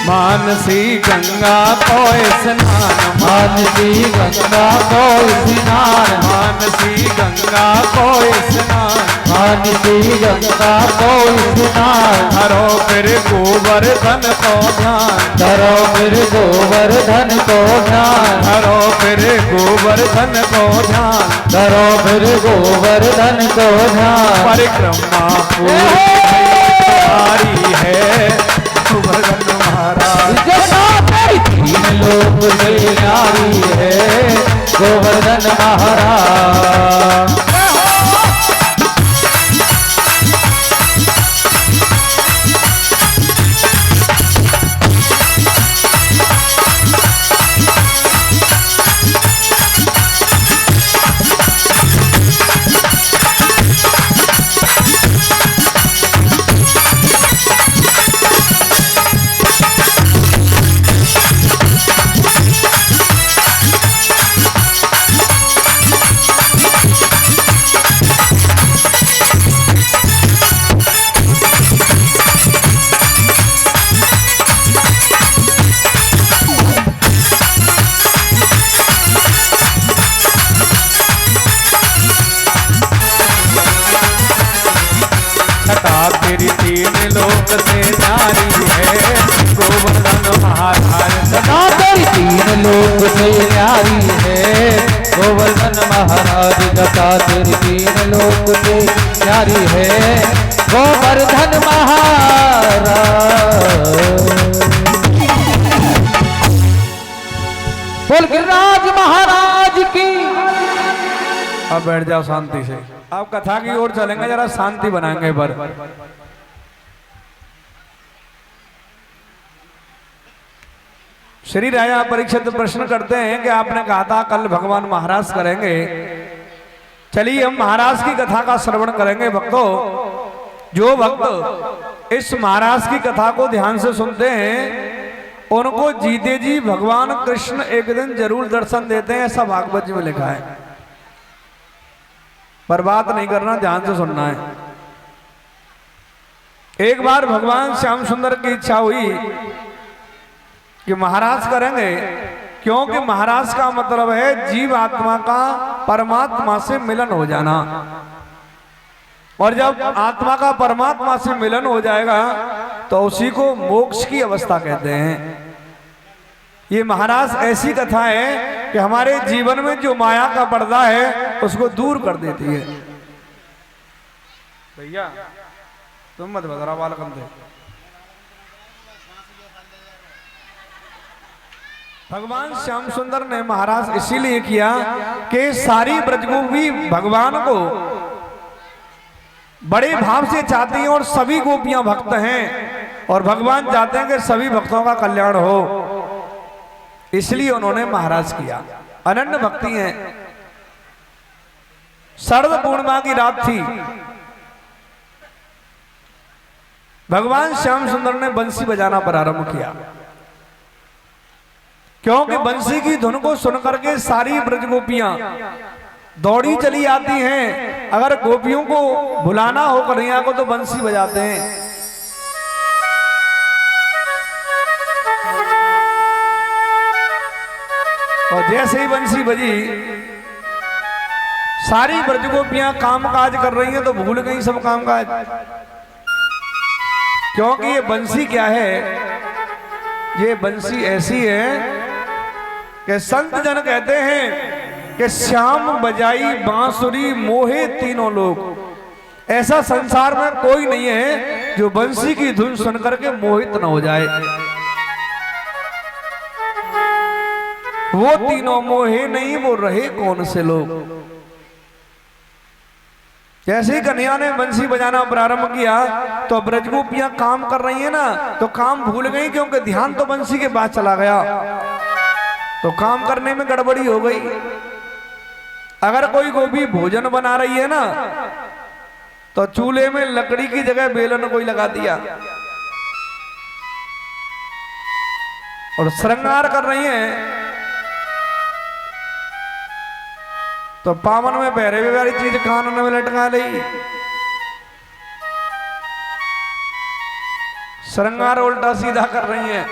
मानसी गंगा को स्नान, मानसी गंगा को स्नान, मानसी गंगा को स्नान, मानसी गंगा को स्नान, धरो फिर गोवर्धन को ध्यान, धरो फिर गोवर्धन को ध्यान, धरो फिर गोवर्धन को ध्यान, धरो फिर गोवर्धन को ध्यान। परिक्रमा पूरी है गोवर्धन महाराज, तीन लोक से न्यारी है गोवर्धन महाराज। तेरी तीन लोक से न्यारी है गोवर्धन महाराज, सदा तेरी तीन लोक से न्यारी है गोवर्धन महाराज। सदा तेरी तीन लोक से न्यारी है गोवर्धन महाराज। बोल गिरिराज महाराज की। अब बैठ जाओ शांति से, अब कथा की ओर चलेंगे, जरा शांति बनाएंगे। पर श्री राजा परीक्षित प्रश्न करते हैं कि आपने कहा था कल भगवान महाराज करेंगे, चलिए हम महाराज की कथा का श्रवण करेंगे। भक्तों, जो भक्त इस महाराज की कथा को ध्यान से सुनते हैं उनको जीते जी भगवान कृष्ण एक दिन जरूर दर्शन देते हैं, ऐसा भागवत जी में लिखा है। पर बात नहीं करना, ध्यान से सुनना है। एक बार भगवान श्याम सुंदर की इच्छा हुई कि महाराज करेंगे, क्योंकि महाराज का मतलब है जीव आत्मा का परमात्मा से मिलन हो जाना, और जब आत्मा का परमात्मा से मिलन हो जाएगा तो उसी को मोक्ष की अवस्था कहते हैं। ये महाराज ऐसी कथा है कि हमारे जीवन में जो माया का पर्दा है उसको दूर कर देती है। भैया तुम मत बदरा बालकम थे। भगवान श्याम सुंदर ने महाराज इसीलिए किया कि सारी ब्रजगोपी भगवान को बड़े भाव से चाहती हैं और सभी गोपियां भक्त हैं, और भगवान चाहते हैं कि सभी भक्तों का कल्याण हो, इसलिए उन्होंने महाराज किया। अनन्य भक्ति है। शरद पूर्णिमा की रात थी, भगवान श्याम सुंदर ने बंसी बजाना प्रारंभ किया, क्योंकि बंसी की धुन को सुनकर के सारी ब्रज गोपियां दौड़ी चली आती हैं। अगर गोपियों को बुलाना हो कन्हैया को तो बंसी बजाते हैं। और जैसे ही बंसी बजी, सारी ब्रज गोपियां काम काज कर रही हैं तो भूल गई सब काम काज, क्योंकि ये बंसी क्या है, ये बंसी ऐसी है कि संत जन कहते हैं कि श्याम बजाई बांसुरी मोहे तीनों लोग। ऐसा संसार में कोई नहीं है जो बंसी की धुन सुनकर के मोहित न हो जाए। वो तीनों मोहे नहीं, वो रहे कौन से लोग। जैसे ही कन्हैया ने बंसी बजाना प्रारंभ किया तो ब्रजगोपियां काम कर रही है ना, तो काम भूल गई, क्योंकि ध्यान तो बंसी के पास चला गया, तो काम करने में गड़बड़ी हो गई। अगर कोई गोपी भोजन बना रही है ना, तो चूल्हे में लकड़ी की जगह बेलन कोई लगा दिया, और श्रृंगार कर रही है तो पावन में पहरे भी वाली चीज कान में लटका ली, श्रृंगार उल्टा सीधा कर रही है।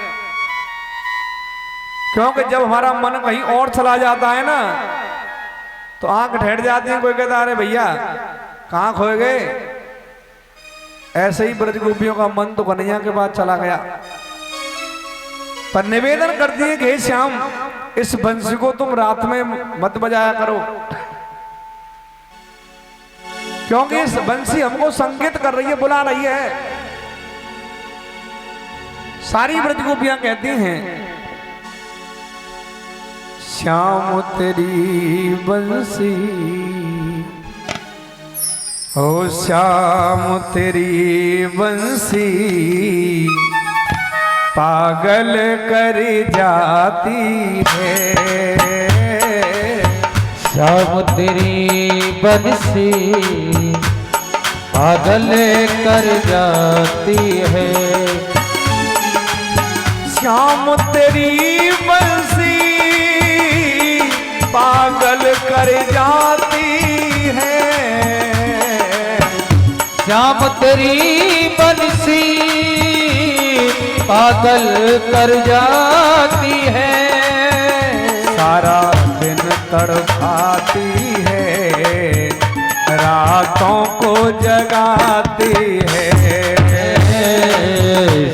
क्योंकि जब हमारा मन कहीं और चला जाता है ना तो आंख ठहर जाती है। कोई कहता अरे भैया कहाँ खोए गए। ऐसे ही ब्रज गोपियों का मन तो कन्हैया के पास चला गया। पर निवेदन करती है कि हे श्याम इस बंसी को तुम रात में मत बजाया करो, क्योंकि इस बंसी हमको संकेत कर रही है, बुला रही है। सारी ब्रज गोपियां कहती हैं श्याम तेरी बंसी, ओ श्याम तेरी बंसी पागल कर जाती है। श्याम तेरी बंसी पागल कर जाती है। श्याम तेरी बंसी पागल कर जाती है। श्याम तेरी बंसी पागल कर जाती है। सारा दिन तड़पाती है, रातों को जगाती है।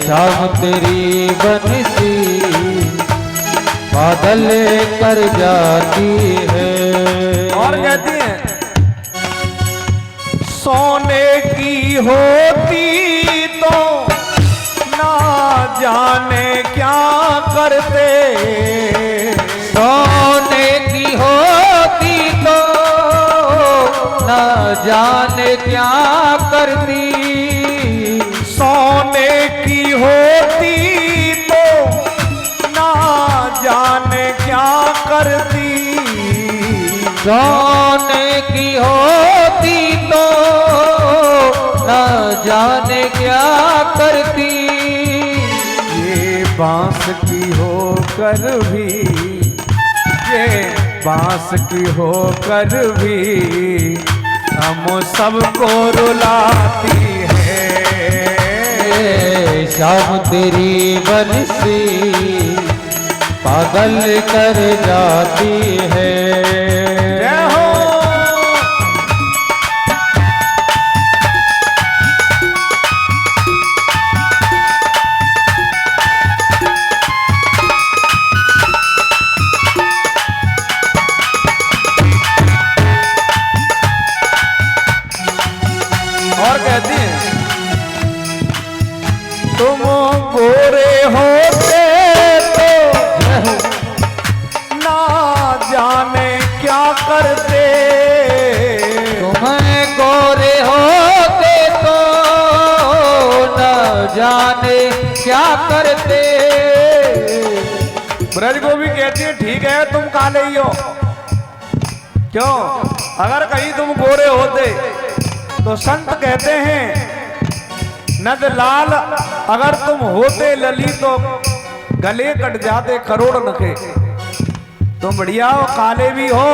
श्याम तेरी बंसी पागल कर जाती है। और कहती है सोने की होती तो ना जाने क्या करते। सोने की होती तो न जाने क्या करती। सोने की होती तो ना जाने क्या करती। सोने की होती तो न जाने क्या करती। ये बांस की होकर भी, ये बांस की होकर भी हम सबको रुलाती है। श्याम तेरी बंसी पागल कर जाती है। जय हो। और कहती है तुम गोरे होते तो ना जाने क्या करते। तुम्हें गोरे होते तो न जाने क्या करते। ब्रज गोपी कहती है ठीक है तुम काले ही हो, क्यों अगर कहीं तुम गोरे होते तो संत कहते हैं नद लाल अगर तुम होते लली तो गले कट जाते करोड़ नखे। तुम बढ़िया हो, काले भी हो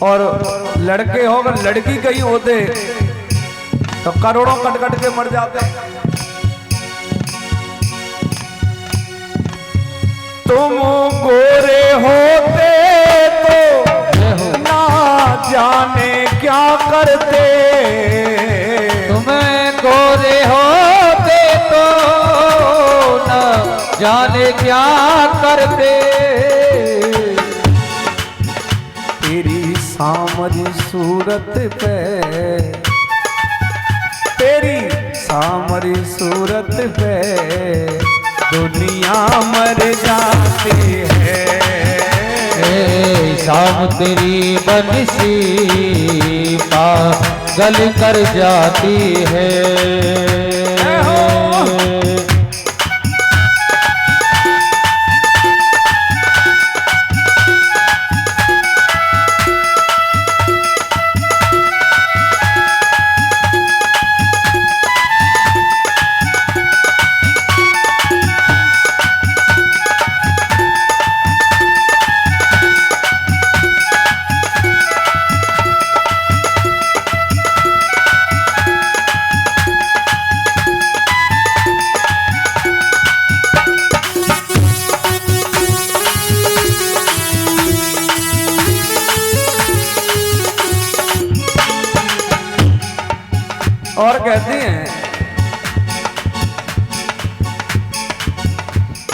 और लड़के हो, अगर लड़की कहीं होते तो करोड़ों कट कट के मर जाते। तुम गोरे होते तो ना जाने क्या करते। तुम्हें गोरे होते तो न जाने क्या करते। तेरी सामरी सूरत पे, तेरी सामरी सूरत पे दुनिया मर जाती है। श्याम तेरी बंसी पागल कर जाती है। कहती हैं,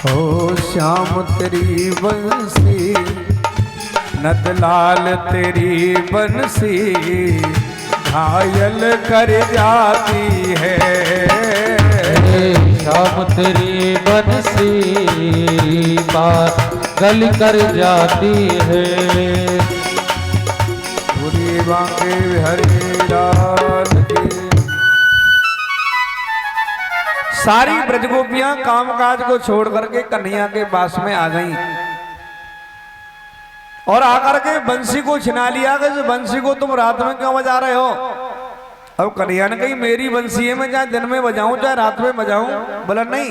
ओ श्याम तेरी बंसी नंदलाल तेरी बंसी घायल कर जाती है। श्याम तेरी बंसी पागल कर जाती है। पूरी बांके हरि लाल की। सारी ब्रजगोपियां कामकाज को छोड़ करके कन्हैया के पास में आ गईं और आकर के बंसी को छिना लिया कि इस बंसी को तुम रात में क्यों बजा रहे हो। अब कन्हैया ने कही मेरी बंसी है, मैं चाहे दिन में बजाऊं चाहे रात में बजाऊं। बोला नहीं,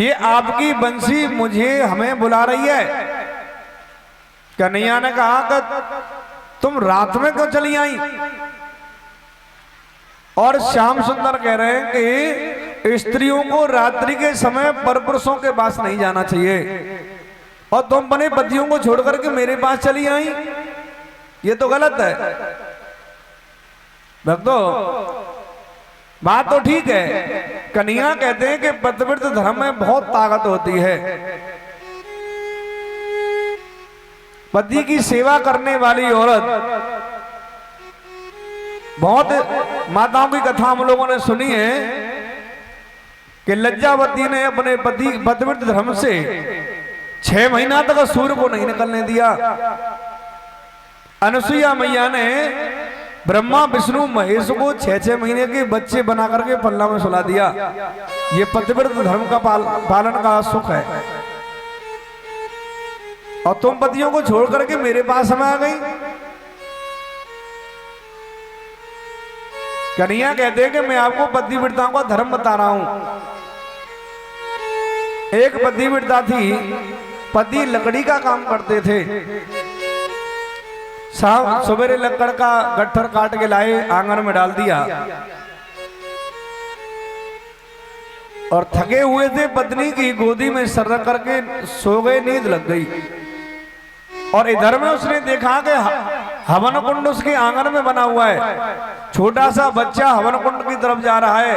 ये आपकी बंसी मुझे हमें बुला रही है। कन्हैया ने कहा कि तुम रात में क्यों चली आई। और श्याम सुंदर कह रहे हैं कि स्त्रियों को रात्रि के समय परपुरुषों के पास नहीं जाना चाहिए और तुम अपने पतियों को छोड़ करके मेरे पास चली आई, ये तो गलत है। भक्तों बात तो ठीक है, कन्हैया कहते हैं कि पतिव्रत धर्म में बहुत ताकत होती है। पति की सेवा करने वाली औरत, बहुत माताओं की कथा हम लोगों ने सुनी है कि लज्जावती ने अपने पति पतिव्रत धर्म से 6 महीना तक सूर्य को नहीं निकलने दिया। अनुसुईया मैया ने ब्रह्मा विष्णु महेश को 6-6 महीने के बच्चे बना करके पल्ला में सुला दिया। ये पतिव्रत धर्म का पालन का सुख है। और तुम पतियों को छोड़ करके मेरे पास में आ गई। कन्हैया कहते हैं कि मैं आपको पतिव्रताओं का धर्म बता रहा हूं। एक पतिव्रता थी, पति लकड़ी का काम करते थे। सवेरे लकड़ का गट्ठर काट के लाए, आंगन में डाल दिया और थके हुए थे, पत्नी की गोदी में सर रख करके सो गए, नींद लग गई। और इधर में उसने देखा कि हवन कुंड उसके आंगन में बना हुआ है। छोटा सा बच्चा हवन कुंड की तरफ जा रहा है।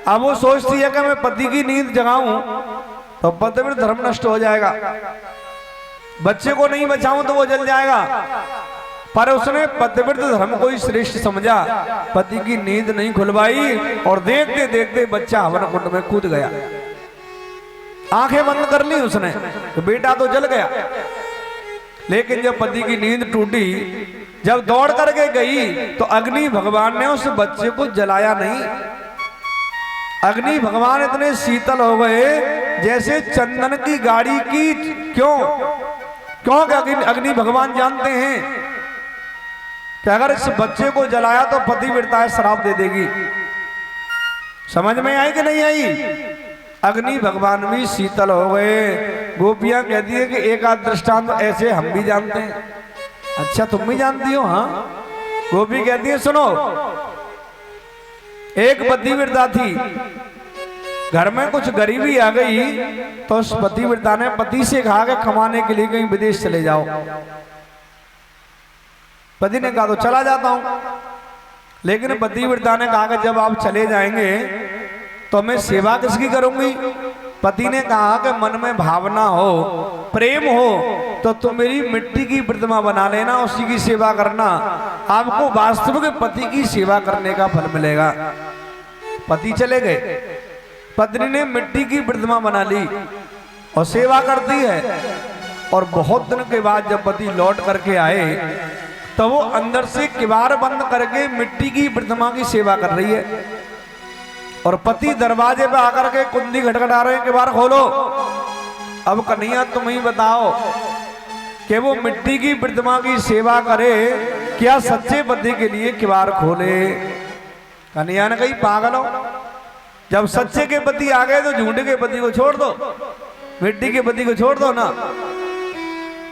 अब वो सोचती है कि मैं पति की नींद जगाऊं तो पतिव्रत धर्म नष्ट हो जाएगा, बच्चे को नहीं बचाऊं तो वो जल जाएगा। पर उसने पतिव्रत धर्म को ही श्रेष्ठ समझा, पति की नींद नहीं खुलवाई और देखते देखते बच्चा हवन कुंड में कूद गया। आंखें बंद कर ली उसने तो बेटा तो जल गया। लेकिन जब पति की नींद टूटी, जब दौड़ करके गई तो अग्नि भगवान ने उस बच्चे को जलाया नहीं। अग्नि भगवान इतने शीतल हो गए जैसे चंदन की गाड़ी की। क्यों? क्योंकि अग्नि भगवान जानते हैं कि अगर इस बच्चे को जलाया तो पतिव्रता श्राप दे देगी। समझ में आई कि नहीं आई? अग्नि भगवान भी शीतल हो गए। गोपियां कहती है कि एक आध दृष्टांत ऐसे हम भी जानते हैं। अच्छा तुम भी जानती हो? हाँ। गोपी कहती है सुनो, एक पतिव्रता थी, घर में कुछ गरीबी आ गई तो उस पतिव्रता ने पति से कहा कि कमाने के लिए कहीं विदेश चले जाओ। पति ने कहा तो चला जाता हूं। लेकिन पतिव्रता ने कहा कि जब आप चले जाएंगे तो मैं सेवा किसकी करूंगी? पति ने कहा कि मन में भावना हो, प्रेम हो तो तुम मेरी मिट्टी की प्रतिमा बना लेना, उसी की सेवा करना, आपको वास्तविक पति की सेवा करने का फल मिलेगा। पति चले गए, पत्नी ने मिट्टी की प्रतिमा बना ली और सेवा करती है। और बहुत दिन के बाद जब पति लौट करके आए तो वो अंदर से किवाड़ बंद करके मिट्टी की प्रतिमा की सेवा कर रही है। और पति दरवाजे पे आकर के कुंडी खटखटा रहे हैं, किवाड़ खोलो। अब कन्हैया तुम ही बताओ कि वो मिट्टी की प्रतिमा की सेवा करे, क्या सच्चे पति के लिए किवाड़ खोले? कन्हैया ने कही पागल हो, जब सच्चे के पति आ गए तो झूठे के पति को छोड़ दो, मिट्टी के पति को छोड़ दो ना।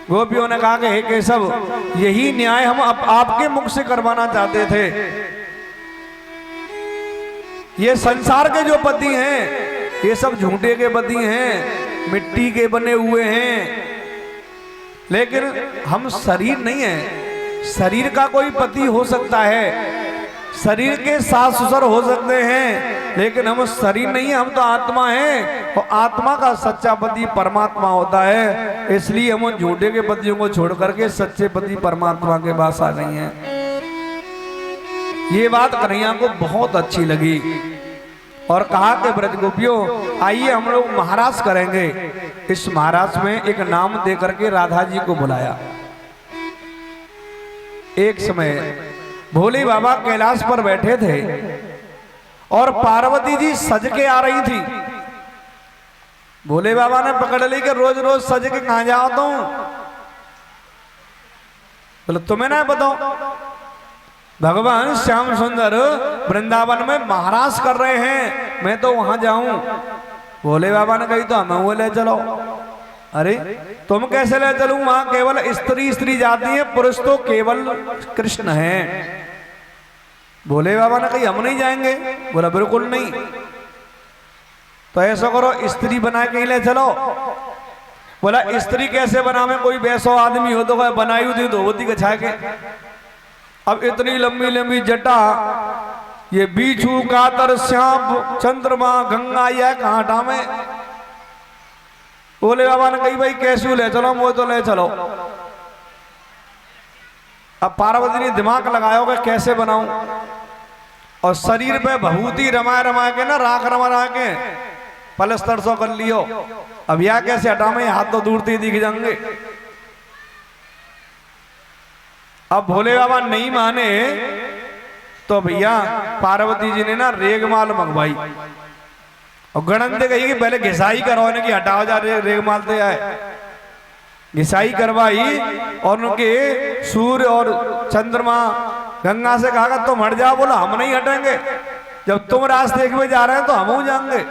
गोपियों ने कहा कि हे केशव, यही न्याय हम आपके मुख से करवाना चाहते थे। ये संसार के जो पति हैं ये सब झूठे के पति हैं, मिट्टी के बने हुए हैं। लेकिन हम शरीर नहीं है, शरीर का कोई पति हो सकता है, शरीर के सास ससुर हो सकते हैं, लेकिन हम शरीर नहीं है, हम तो आत्मा हैं। और आत्मा का सच्चा पति परमात्मा होता है। इसलिए हम झूठे के पतियों को छोड़ करके सच्चे पति परमात्मा के पास आ गई हैं। ये बात कन्हैया को बहुत अच्छी लगी और कहा कि ब्रज गोपियों, आइए हम लोग महाराज करेंगे। इस महाराज में एक नाम दे करके राधा जी को बुलाया। एक समय भोले बाबा कैलाश पर बैठे थे और पार्वती जी सज के आ रही थी। भोले बाबा ने पकड़ ली कि रोज रोज सज के कहां जाओ तुम? बोले तुम्हें ना बताओ, भगवान श्याम सुंदर वृंदावन में महाराज कर रहे हैं, मैं तो वहां जाऊं। भोले बाबा ने कही तो हमें वो ले चलो। अरे तुम कैसे ले चलूं? वहां केवल स्त्री स्त्री जाती है, पुरुष तो केवल कृष्ण है। भोले बाबा ने कही हम नहीं जाएंगे। बोला बिल्कुल नहीं। तो ऐसा करो, स्त्री बना के ही ले चलो। बोला स्त्री कैसे बनावे? कोई वैसो आदमी हो तो बनाई थी धोती के छा के। अब इतनी लंबी लंबी जटा, ये बीछू कातर श्याम चंद्रमा गंगा, यह कहाँ टामे? भोले बाबा ने कही भाई कैसे ले चलो? वो तो ले चलो। अब पार्वती ने दिमाग लगाया होगा कैसे बनाऊं, और शरीर पे भभूति रमा रमा के ना, राख रमा के पलस्तर सो कर लियो। अब यह कैसे हटावे? हाथ तो दूर ही दिख जाएंगे। अब भोले बाबा नहीं माने तो भैया पार्वती जी ने ना रेगमाल मंगवाई और गणंदे कही कि पहले घिसाई करवाने की, हटाओ जा रेगमाल से आए। घिसाई करवाई और उनके सूर्य और चंद्रमा गंगा से कहा तुम हट जाओ। बोला हम नहीं हटेंगे, जब तुम रास्ते में जा रहे हैं तो हम जाएंगे।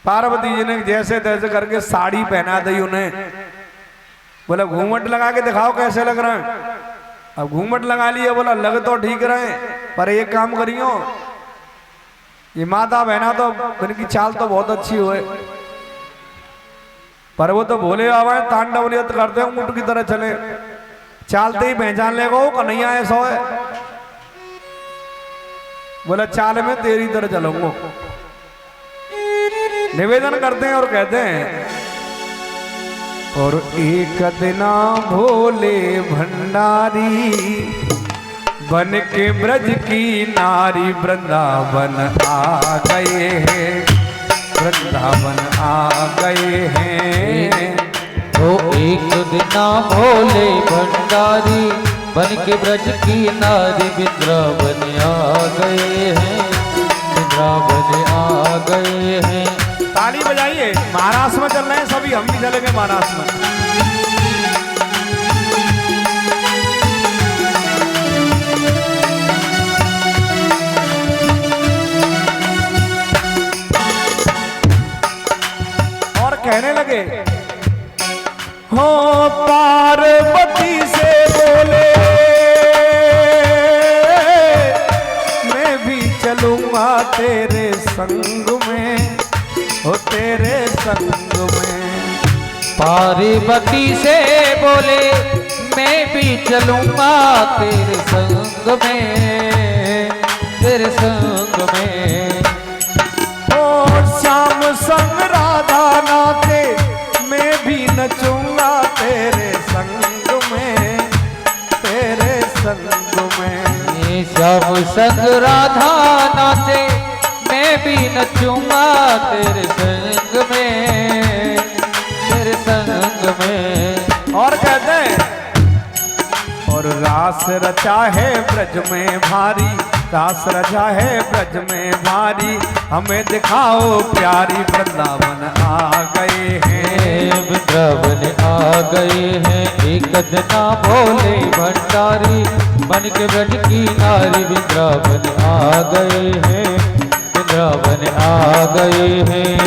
पार्वती जी ने जैसे तैसे करके साड़ी पहना दी उन्हें। बोला घूंघट लगा के दिखाओ कैसे लग रहे हैं। अब घूंघट लगा लिया। बोला लग तो ठीक रहे, पर एक काम करियो, ये माता बहना तो इनकी चाल तो बहुत अच्छी हुए, पर वो तो भोले बाबा तांडव नृत्य करते हैं, ऊंट की तरह चले, चालते ही पहचान लेगा वो कन्हैया ऐसा है। बोला चाल में तेरी तरह चलूंगा। निवेदन करते हैं और कहते हैं, और एक दिना भोले भंडारी बन के ब्रज की नारी वृंदावन आ गए हैं, वृंदावन आ गए हैं। तो एक दिना भोले भंडारी बन के ब्रज की नारी वृंदावन आ गए हैं, वृंदावन आ गए हैं। ताली बजाइए। महाराष्ट्र में चल रहे हैं सभी, हम भी चलेंगे महाराष्ट्र में। और कहने लगे, हो पार्वती से बोले मैं भी चलूंगा तेरे संग में, हो तेरे संग में। पार्वती से बोले मैं भी चलूंगा तेरे संग में, तेरे संग में। ओ श्याम संग राधा नाचे मैं भी नचूंगा तेरे संग में, तेरे संग में। श्याम संग राधा नाचे मैं भी नचूंगा तेरे संग में, तेरे संग में। और कहते हैं, और रास रचा है ब्रज में भारी, रास रचा है ब्रज में भारी, हमें दिखाओ प्यारी वृंदावन आ गए हैं, वृंदावन आ गए हैं। एक दिना भोले भंडारी बन के ब्रज की नारी वृंदावन आ गए हैं, वृंदावन आ गए हैं।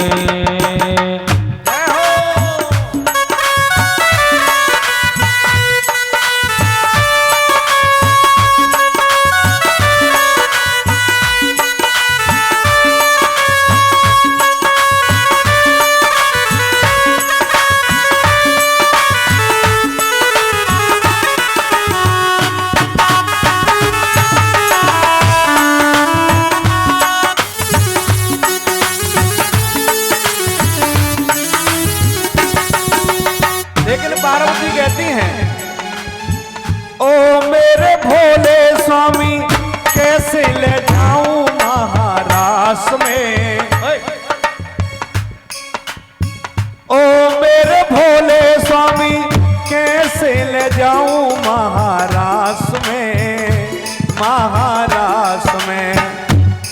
महारास में।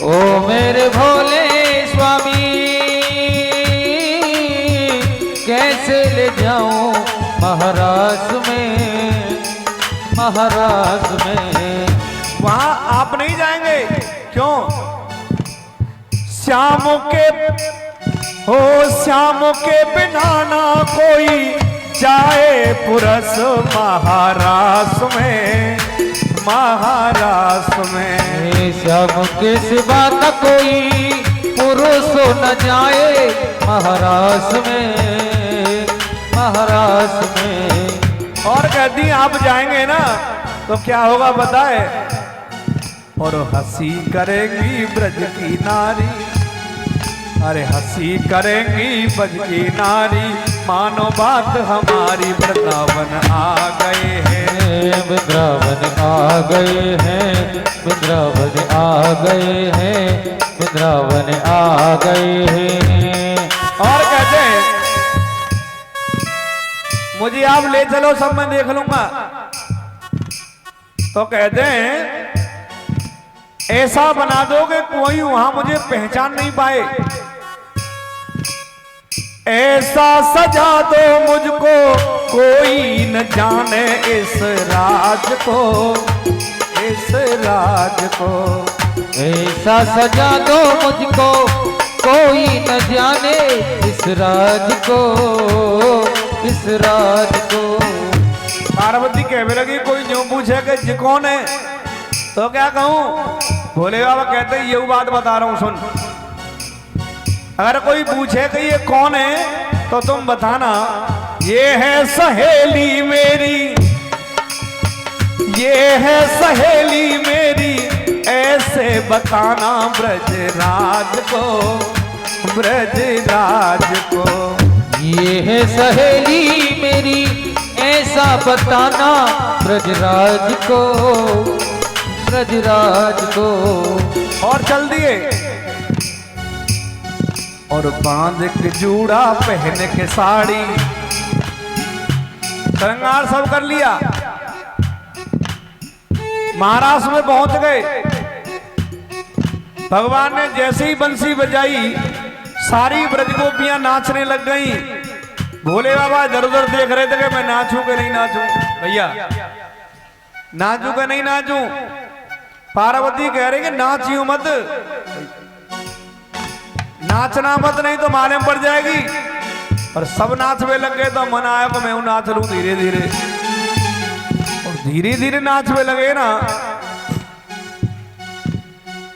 ओ मेरे भोले स्वामी कैसे ले जाऊं महारास में, महारास में। वहां आप नहीं जाएंगे, क्यों? श्याम के हो श्याम के बिना ना कोई जाए पुरस महारास में, महारास में। श्याम के सिवा न कोई पुरुष न जाए महारास में, महारास में। और कहती आप जाएंगे ना तो क्या होगा बताए? और हंसी करेंगी ब्रज की नारी, अरे हंसी करेंगी ब्रज की नारी, मानो बात हमारी वृंदावन आ गए हैं, वृंदावन आ गए हैं, वृंदावन आ गए हैं, वृंदावन आ गए हैं। और कहते हैं मुझे आप ले चलो, सब मैं देख लूंगा। तो कहते हैं ऐसा बना दो कि कोई वहां मुझे पहचान नहीं पाए, ऐसा सजा दो मुझको कोई न जाने इस राज को, इस राज को। ऐसा सजा दो मुझको कोई न जाने इस राज को, इस राज को। पार्वती कहने लगी कोई जो पूछे कि जी कौन है तो क्या कहूं? भोले बाबा कहते हैं ये बात बता रहा हूं सुन। अगर कोई पूछे कि ये कौन है तो तुम बताना ये है सहेली मेरी, ये है सहेली मेरी, ऐसे बताना ब्रजराज को, ब्रजराज को। ये है सहेली मेरी ऐसा बताना ब्रजराज को, ब्रजराज को। और चल दिए और बांध के जूड़ा पहन के साड़ी, श्रृंगार सब कर लिया। महाराष्ट्र में पहुंच गए। भगवान ने जैसे ही बंसी बजाई सारी ब्रजगोपियां नाचने लग गई। भोले बाबा इधर उधर देख रहे थे कि मैं नाचूं कि नहीं नाचूं, भैया नाचूं कि नहीं नाचूं। पार्वती कह रही कि नाचियो मत, नाचना मत नहीं तो मालूम पड़ जाएगी। और सब नाचने लग गए तो मन आया कि मैं नाच लूं धीरे धीरे। और धीरे धीरे नाचने लगे ना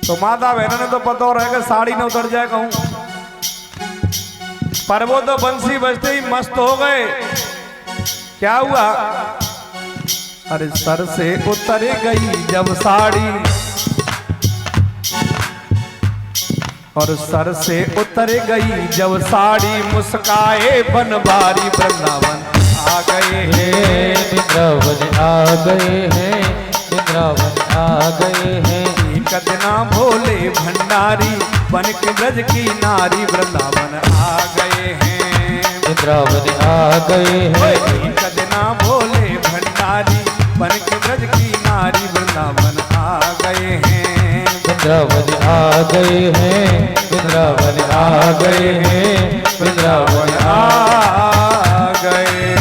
तो माता बहनों ने तो पता हो रहा है कि साड़ी न उतर जाए कहूं, पर वो तो बंसी बजते ही मस्त हो गए। क्या हुआ? अरे सर से उतर गई जब साड़ी, और सर से उतर गई जब साड़ी, मुस्काए बनवारी वृंदावन आ गए हैं, वृंदावन आ गए हैं, वृंदावन आ गए हैं। एक दिना भोले भंडारी बन के ब्रज की नारी वृंदावन आ गए हैं, वृंदावन आ गए हैं। एक दिना भोले भंडारी बन के ब्रज की नारी वृंदावन आ गए हैं, वृंदावन आ गए हैं, वृंदावन आ गए हैं, वृंदावन आ गए।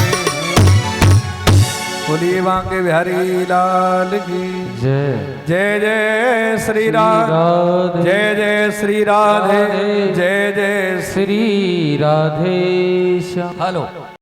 बोलिए बांके बिहारी लाल की जय। जय जय श्री राधे, जय जय श्री राधे, जय जय श्री राधे श्याम। हेलो।